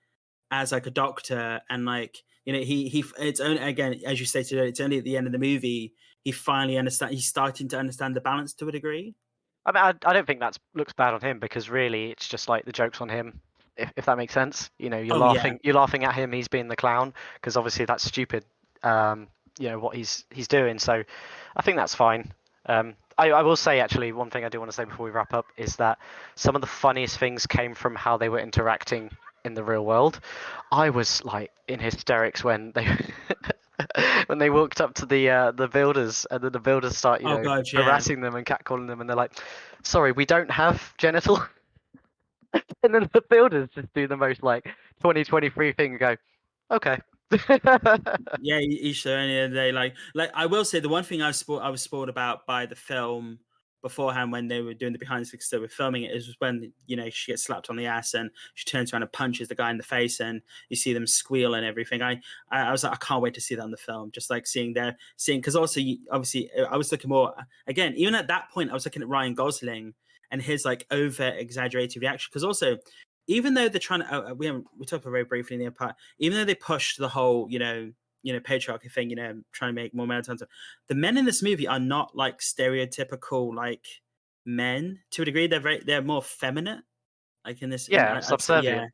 as like a doctor. And like, it's only, again, as you stated, it's only at the end of the movie he finally he's starting to understand the balance to a degree. I mean, I don't think that looks bad on him, because really it's just like the joke's on him, if that makes sense. You're laughing at him, he's being the clown, because obviously that's stupid. What he's doing. So I think that's fine. I will say, actually, one thing I do want to say before we wrap up is that some of the funniest things came from how they were interacting in the real world. I was like in hysterics when they when they walked up to the builders, and then the builders start harassing them and catcalling them, and they're like, sorry, we don't have genital. And then the builders just do the most like 2023 thing and go, okay. Yeah, each their own. Yeah, they like I will say the one thing I was spoiled about by the film beforehand when they were doing the behind the scenes, they were filming it, is when she gets slapped on the ass and she turns around and punches the guy in the face and you see them squeal and everything. I was like, I can't wait to see that on the film. Just like seeing because also obviously I was looking more again, even at that point I was looking at Ryan Gosling and his like over exaggerated reaction, because also even though they're trying to we talked about very briefly in the part, even though they pushed the whole patriarchy thing, trying to make more male content, the men in this movie are not like stereotypical like men to a degree. They're more feminine, like in this. Yeah, I'd say, subservient.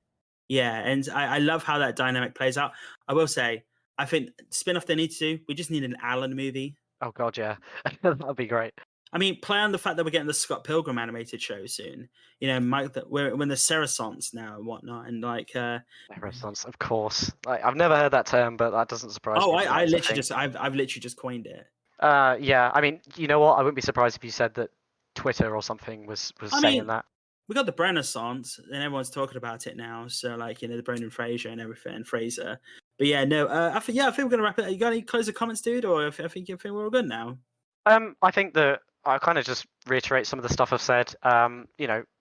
yeah, and I love how that dynamic plays out. I will say, I think spin-off they need to do. We just need an Alan movie. Oh god, yeah. That'd be great. I mean, play on the fact that we're getting the Scott Pilgrim animated show soon. Mike, when the Saracens now and whatnot, and like. Renaissance, of course. I've never heard that term, but that doesn't surprise me. I've literally just coined it. Yeah. I mean, you know what? I wouldn't be surprised if you said that Twitter or something was saying that. We got the Renaissance, and everyone's talking about it now. So, like, the Brendan Fraser and everything, and Fraser. But yeah, no, I think we're gonna wrap it. You got any closing comments, dude? Or I think we're all good now. I think that I kind of just reiterate some of the stuff I've said.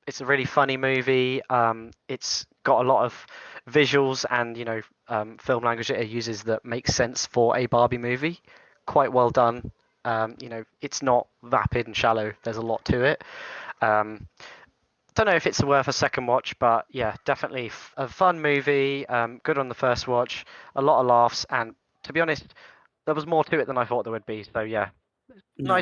It's a really funny movie. It's got a lot of visuals and film language that it uses that makes sense for a Barbie movie. Quite well done. It's not vapid and shallow. There's a lot to it. Don't know if it's worth a second watch, but yeah, definitely a fun movie. Good on the first watch. A lot of laughs, and to be honest, there was more to it than I thought there would be. So yeah. No,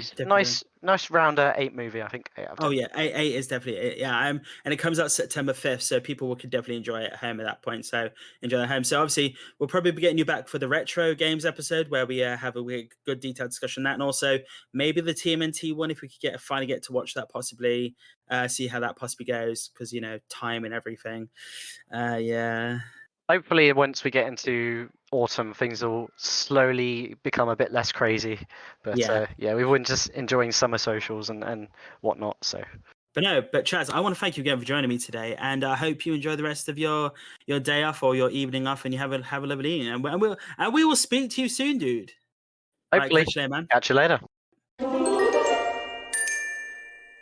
Nice rounder 8 movie, I think. 8 out of 10. Oh yeah, eight is definitely it. Yeah. And it comes out September 5th, so people could definitely enjoy it at home at that point. So enjoy it at home. So obviously we'll probably be getting you back for the retro games episode where we have a good detailed discussion on that, and also maybe the TMNT one if we could finally get to watch that, possibly see how that possibly goes, because time and everything. Yeah. Hopefully, once we get into autumn, things will slowly become a bit less crazy. But yeah, we've been just enjoying summer socials and whatnot. So. But Chaz, I want to thank you again for joining me today, and I hope you enjoy the rest of your day off or your evening off, and you have a lovely evening. And we will speak to you soon, dude. Hopefully, catch you later, man. Catch you later.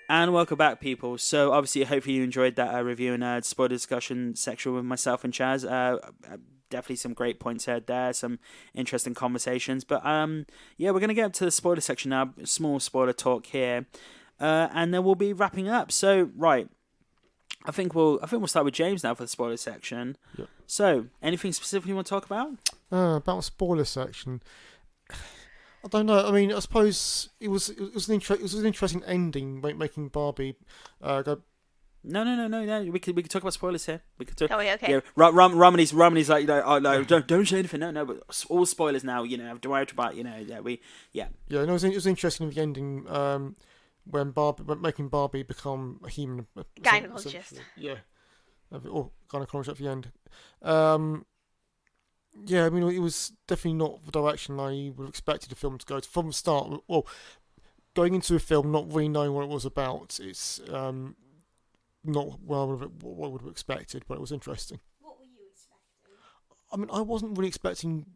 And welcome back, people. So obviously, hopefully you enjoyed that review and spoiler discussion section with myself and Chaz. Definitely some great points heard there, some interesting conversations. But yeah, we're gonna get up to the spoiler section now. Small spoiler talk here, and then we'll be wrapping up. So right, I think we'll start with James now for the spoiler section. Yep. So, anything specific you want to talk about? About the spoiler section. I don't know. I mean, I suppose it was an interesting ending, making Barbie go. No. We could talk about spoilers here. We could talk. Oh, yeah, okay. Yeah, Ramani's like, oh no, don't say anything. No, but all spoilers now. Don't worry about. Yeah. Yeah, no, it was interesting with the ending. When making Barbie become a human. Gynecologist. Yeah. Or gynecologist at the end. Yeah, I mean, it was definitely not the direction I would have expected the film to go from the start. Well, going into a film not really knowing what it was about, it's not what I would have expected, but it was interesting. What were you expecting? I mean, I wasn't really expecting.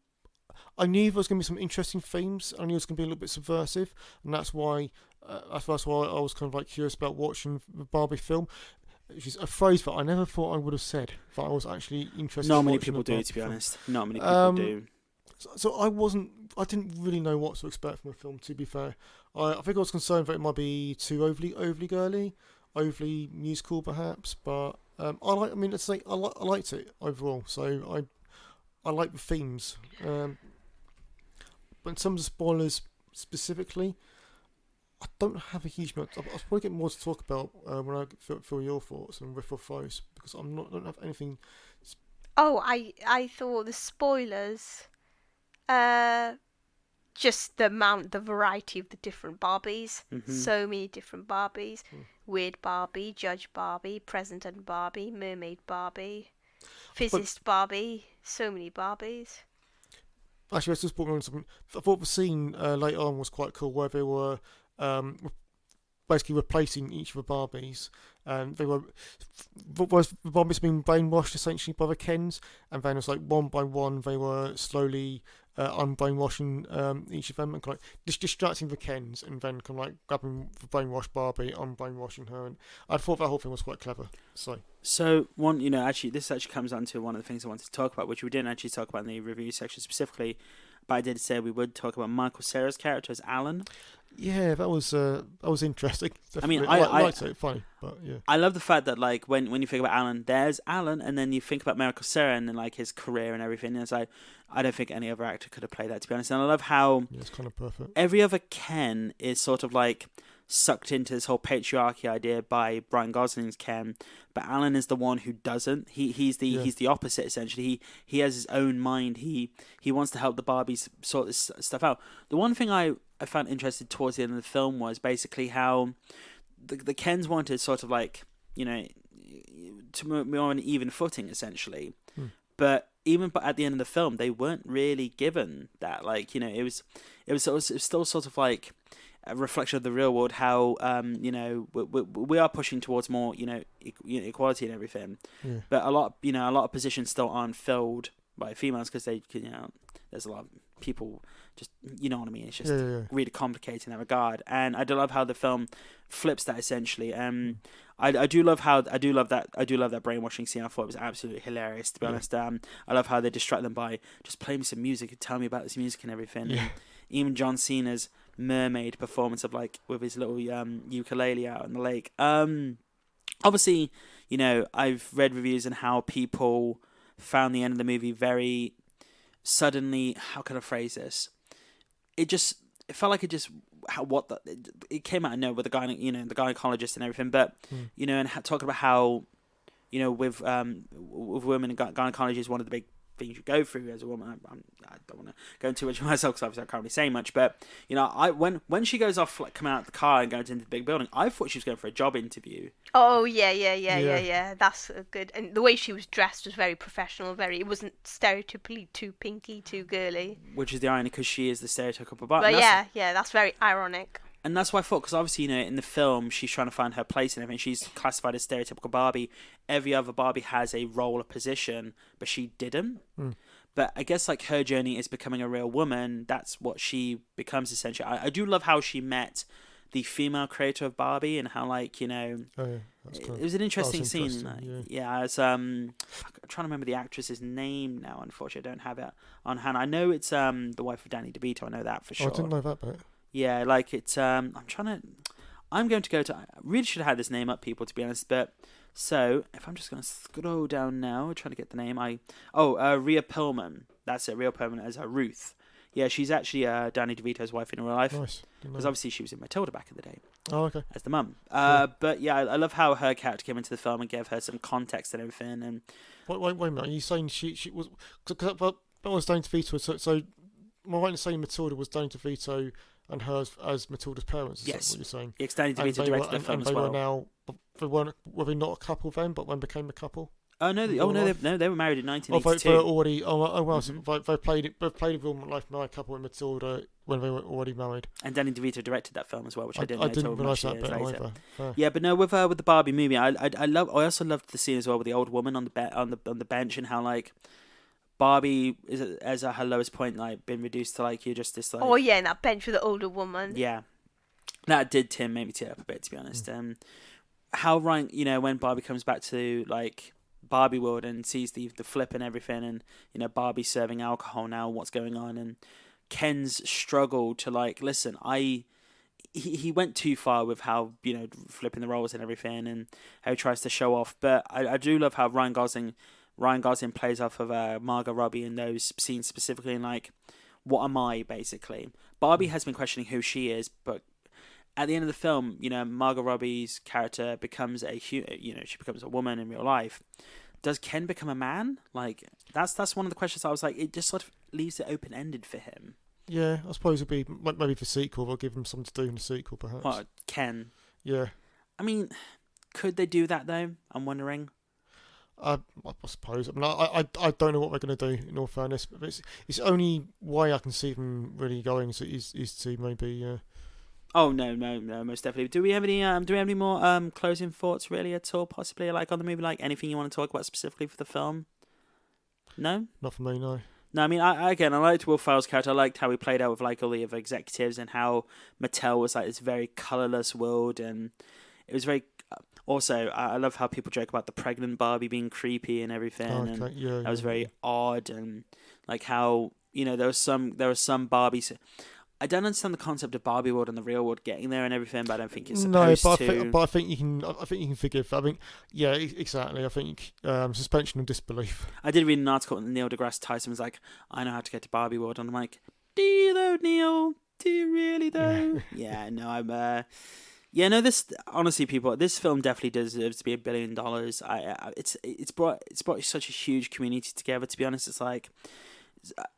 I knew there was going to be some interesting themes. I knew it was going to be a little bit subversive, and that's why I was kind of like curious about watching the Barbie film. Which is a phrase that I never thought I would have said, that I was actually interested. Not many people do, to be honest. Not many people do. So I didn't really know what to expect from a film. To be fair, I think I was concerned that it might be too overly girly, overly musical, perhaps. But I liked it overall. So I like the themes. But in terms of spoilers specifically, I don't have a huge amount. I'll probably get more to talk about when I feel your thoughts and riff off those, because I don't have anything. Oh, I thought the spoilers, just the variety of the different Barbies. Mm-hmm. So many different Barbies. Weird Barbie, Judge Barbie, President Barbie, Mermaid Barbie, Physicist Barbie. So many Barbies. Actually, let's just put on something. I thought the scene later on was quite cool, where they were basically replacing each of the Barbies. And the Barbies being brainwashed essentially by the Kens, and then it's like one by one they were slowly unbrainwashing each of them, and kind of just distracting the Kens, and then kind of like grabbing the brainwashed Barbie, unbrainwashing her. And I thought that whole thing was quite clever. So one, actually, this actually comes on to one of the things I wanted to talk about, which we didn't actually talk about in the review section specifically, but I did say we would talk about Michael Cera's character as Alan. Yeah, that was interesting. I mean, I liked it, funny, but yeah. I love the fact that like when you think about Alan, there's Alan, and then you think about Michael Cera and then like his career and everything. And it's like I don't think any other actor could have played that, to be honest. And I love how it's kind of perfect. Every other Ken is sort of like sucked into this whole patriarchy idea by Ryan Gosling's Ken, but Alan is the one who doesn't. He's the opposite essentially. He has his own mind. He wants to help the Barbies sort this stuff out. The one thing I found interesting towards the end of the film was basically how the Kens wanted sort of like to move on an even footing essentially, but at the end of the film they weren't really given that. Like it was still sort of like a reflection of the real world, how we are pushing towards more equality and everything, but a lot of positions still aren't filled by females because they there's a lot of people just what I mean. It's just really complicated in that regard, and I do love how the film flips that essentially. I do love that brainwashing scene. I thought it was absolutely hilarious, to be honest. I love how they distract them by just playing me some music and tell me about this music and everything. And even John Cena's mermaid performance of like with his little ukulele out in the lake. Obviously, I've read reviews on how people found the end of the movie very suddenly. How can I phrase this? It felt like it came out of nowhere with the guy, the gynecologist and everything. But and talking about how with women and gynecology is one of the big things you go through as a woman. I don't want to go into too much of myself because obviously I can't really say much. But when she goes off, like coming out of the car and going into the big building, I thought she was going for a job interview. Oh yeah. That's good. And the way she was dressed was very professional. It wasn't stereotypically too pinky, too girly. Which is the irony, because she is the stereotypical Barbie. But that's very ironic. And that's why I thought, because obviously, in the film, she's trying to find her place and everything. She's classified as stereotypical Barbie. Every other Barbie has a role or position, but she didn't. But I guess, like, her journey is becoming a real woman. That's what she becomes, essentially. I do love how she met the female creator of Barbie and how, like, it was an interesting scene. I was I'm trying to remember the actress's name now. Unfortunately, I don't have it on hand. I know it's the wife of Danny DeVito. I know that for sure. I didn't know that bit. Yeah, like it's. I'm going to go to. I really should have had this name up, people, to be honest. But so if I'm just going to scroll down now, trying to get the name. Rhea Perlman. That's it. Rhea Perlman as Ruth. Yeah, she's actually Danny DeVito's wife in real life. Nice. Because obviously she was in Matilda back in the day. Oh, okay. As the mum. But yeah, I love how her character came into the film and gave her some context and everything. And wait a minute. Are you saying she was? Because that was Danny DeVito. So am I right in saying Matilda was Danny DeVito and hers as Matilda's parents? Is that what you're saying? Yes, Danny DeVito directed the film as well. Were they not a couple then, but when became a couple? Oh no! They were married in 1982. They already. So they played a real life married couple in Matilda when they were already married. And Danny DeVito directed that film as well, which I didn't know until realise much that years bit later. either. Yeah, but no, with the Barbie movie, I also loved the scene as well with the old woman on the bench, and how like Barbie is as at her lowest point, like been reduced to like you're just this like. Oh yeah, and that bench with the older woman. Yeah, that did make me tear up a bit, to be honest. How Ryan, when Barbie comes back to like Barbie world and sees the flip and everything, and Barbie serving alcohol now, what's going on, and Ken's struggle to like listen. He went too far with how flipping the roles and everything, and how he tries to show off. But I do love how Ryan Gosling plays off of Margot Robbie in those scenes specifically, and like, what am I basically? Barbie has been questioning who she is, but at the end of the film, Margot Robbie's character becomes she becomes a woman in real life. Does Ken become a man? Like, that's one of the questions I was like, it just sort of leaves it open-ended for him. Yeah, I suppose it'd be maybe for sequel, they'll give him something to do in the sequel, perhaps. What, Ken? Yeah. I mean, could they do that, though? I'm wondering. I suppose. I mean, I don't know what they're going to do, in all fairness, but it's the only way I can see them really going is to maybe Oh no, most definitely. Do we have any more closing thoughts really at all? Possibly like on the movie, like anything you want to talk about specifically for the film? No. Not for me, no. No, I mean, I liked Will Ferrell's character. I liked how he played out with like all the other executives and how Mattel was like this very colorless world, and it was very. Also, I love how people joke about the pregnant Barbie being creepy and everything, and that was very odd, and like how there was some Barbies. I don't understand the concept of Barbie world and the real world getting there and everything, but I don't think it's supposed to. I think you can. I think you can forgive. I mean, yeah, exactly. I think suspension of disbelief. I did read an article that Neil deGrasse Tyson was like, "I know how to get to Barbie world," and I'm like, "Do you though, Neil? Do you really though?" Yeah, no, I'm. Yeah, no. This honestly, people, this film definitely deserves to be $1 billion. It's brought such a huge community together. To be honest, it's like.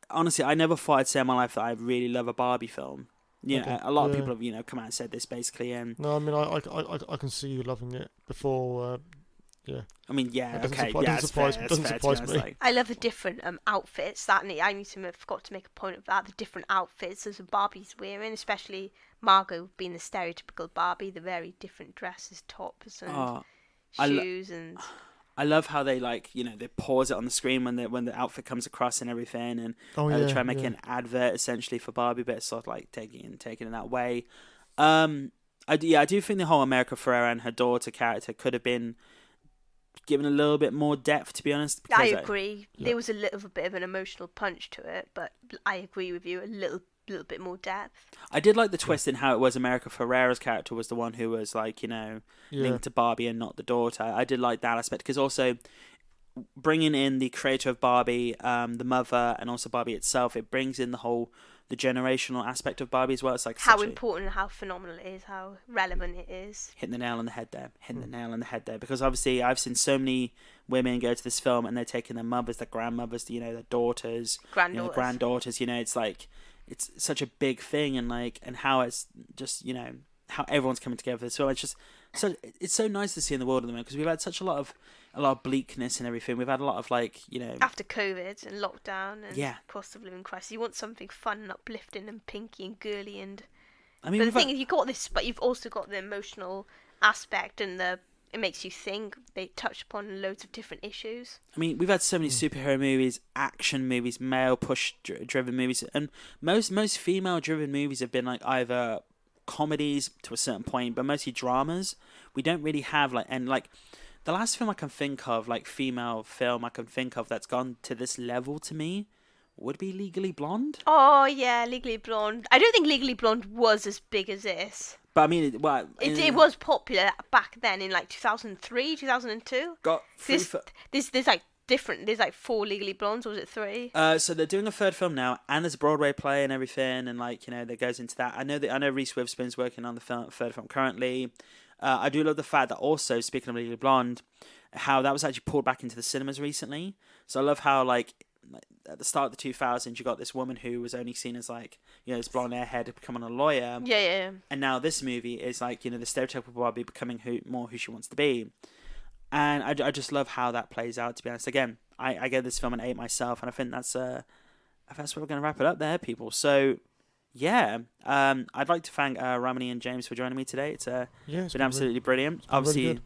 Honestly, I never thought I'd say in my life that I really love a Barbie film. A lot of people have come out and said this basically, and no, I mean I can see you loving it before. Yeah. I mean, yeah, okay, doesn't surprise me. Like, I love the different outfits. I forgot to make a point of that. The different outfits as Barbie's wearing, especially Margot being the stereotypical Barbie, the very different dresses, tops, and shoes, and. I love how they they pause it on the screen when the outfit comes across and everything, and they try and make it an advert essentially for Barbie, but it's sort of like taking it in that way. I do think the whole America Ferrera and her daughter character could have been given a little bit more depth, to be honest. I agree. There was a little bit of an emotional punch to it, but I agree with you. A little bit more depth. I did like the twist in how it was America Ferrera's character was the one who was linked to Barbie and not the daughter. I did like that aspect because also bringing in the creator of Barbie, the mother, and also Barbie itself, it brings in the generational aspect of Barbie as well. It's like how important, how phenomenal it is, how relevant it is. Hitting the nail on the head there. Because obviously I've seen so many women go to this film and they're taking their mothers, their grandmothers, their daughters, granddaughters. It's like it's such a big thing, and how it's just how everyone's coming together. So it's so nice to see in the world at the moment because we've had such a lot of bleakness and everything. We've had a lot of after COVID and lockdown and cost of living crisis. You want something fun and uplifting and pinky and girly and. I mean, but the thing is, you got this, but you've also got the emotional aspect and it makes you think. They touch upon loads of different issues. I mean, we've had so many superhero movies, action movies, male push-driven movies, and most female-driven movies have been either comedies to a certain point, but mostly dramas. We don't really have the last film I can think of, female film I can think of that's gone to this level to me would be Legally Blonde. Oh yeah, Legally Blonde. I don't think Legally Blonde was as big as this. But I mean, it was popular back then in 2003, 2002. There's 4 Legally Blondes, or was it 3? So they're doing a third film now, and there's a Broadway play and everything, and that goes into that. I know Reese Witherspoon's working on the third film currently. I do love the fact that also, speaking of Legally Blonde, how that was actually pulled back into the cinemas recently. So I love how at the start of the 2000s, you got this woman who was only seen as this blonde airhead becoming a lawyer. Yeah. And now this movie is the stereotypical Barbie becoming who she wants to be. And I just love how that plays out, to be honest. Again, I gave this film an 8 myself, and I think that's where we're going to wrap it up there, people. So, yeah, I'd like to thank Ramani and James for joining me today. It's been absolutely brilliant. Obviously, really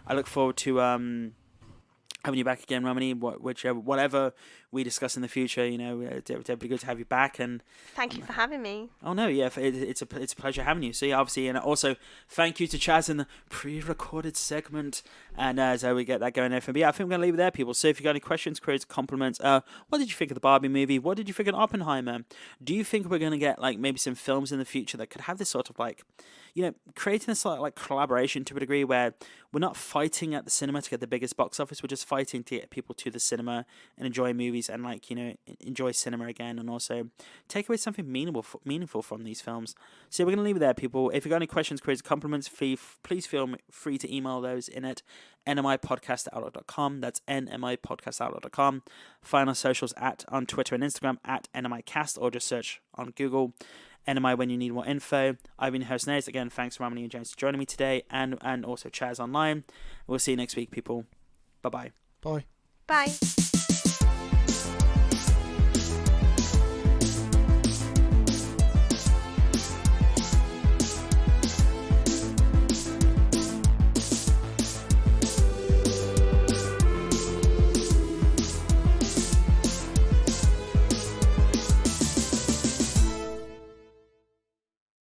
I look forward to having you back again, Ramani. Whatever we discuss in the future, it'd be good to have you back. And thank you for having me. Oh no, yeah, it's a pleasure having you. So yeah, obviously, and also thank you to Chaz in the pre-recorded segment, and so we get that going there. But yeah, I think we're gonna leave it there, people. So if you got any questions, queries, compliments, what did you think of the Barbie movie? What did you think of Oppenheimer? Do you think we're gonna get maybe some films in the future that could have this sort of creating this sort of collaboration to a degree where we're not fighting at the cinema to get the biggest box office, we're just fighting to get people to the cinema and enjoy movies and enjoy cinema again, and also take away something meaningful from these films. So we're going to leave it there, people. If you've got any questions, queries, compliments, please feel free to email those in at nmipodcast@outlook.com. That's nmipodcast@outlook.com. Find our socials on Twitter and Instagram at nmicast, or just search on Google NMI when you need more info. I've been your host, Nate. Again, thanks Ramani and James for joining me today, and also Chaz online. We'll see you next week, people. Bye-bye. Bye. Bye.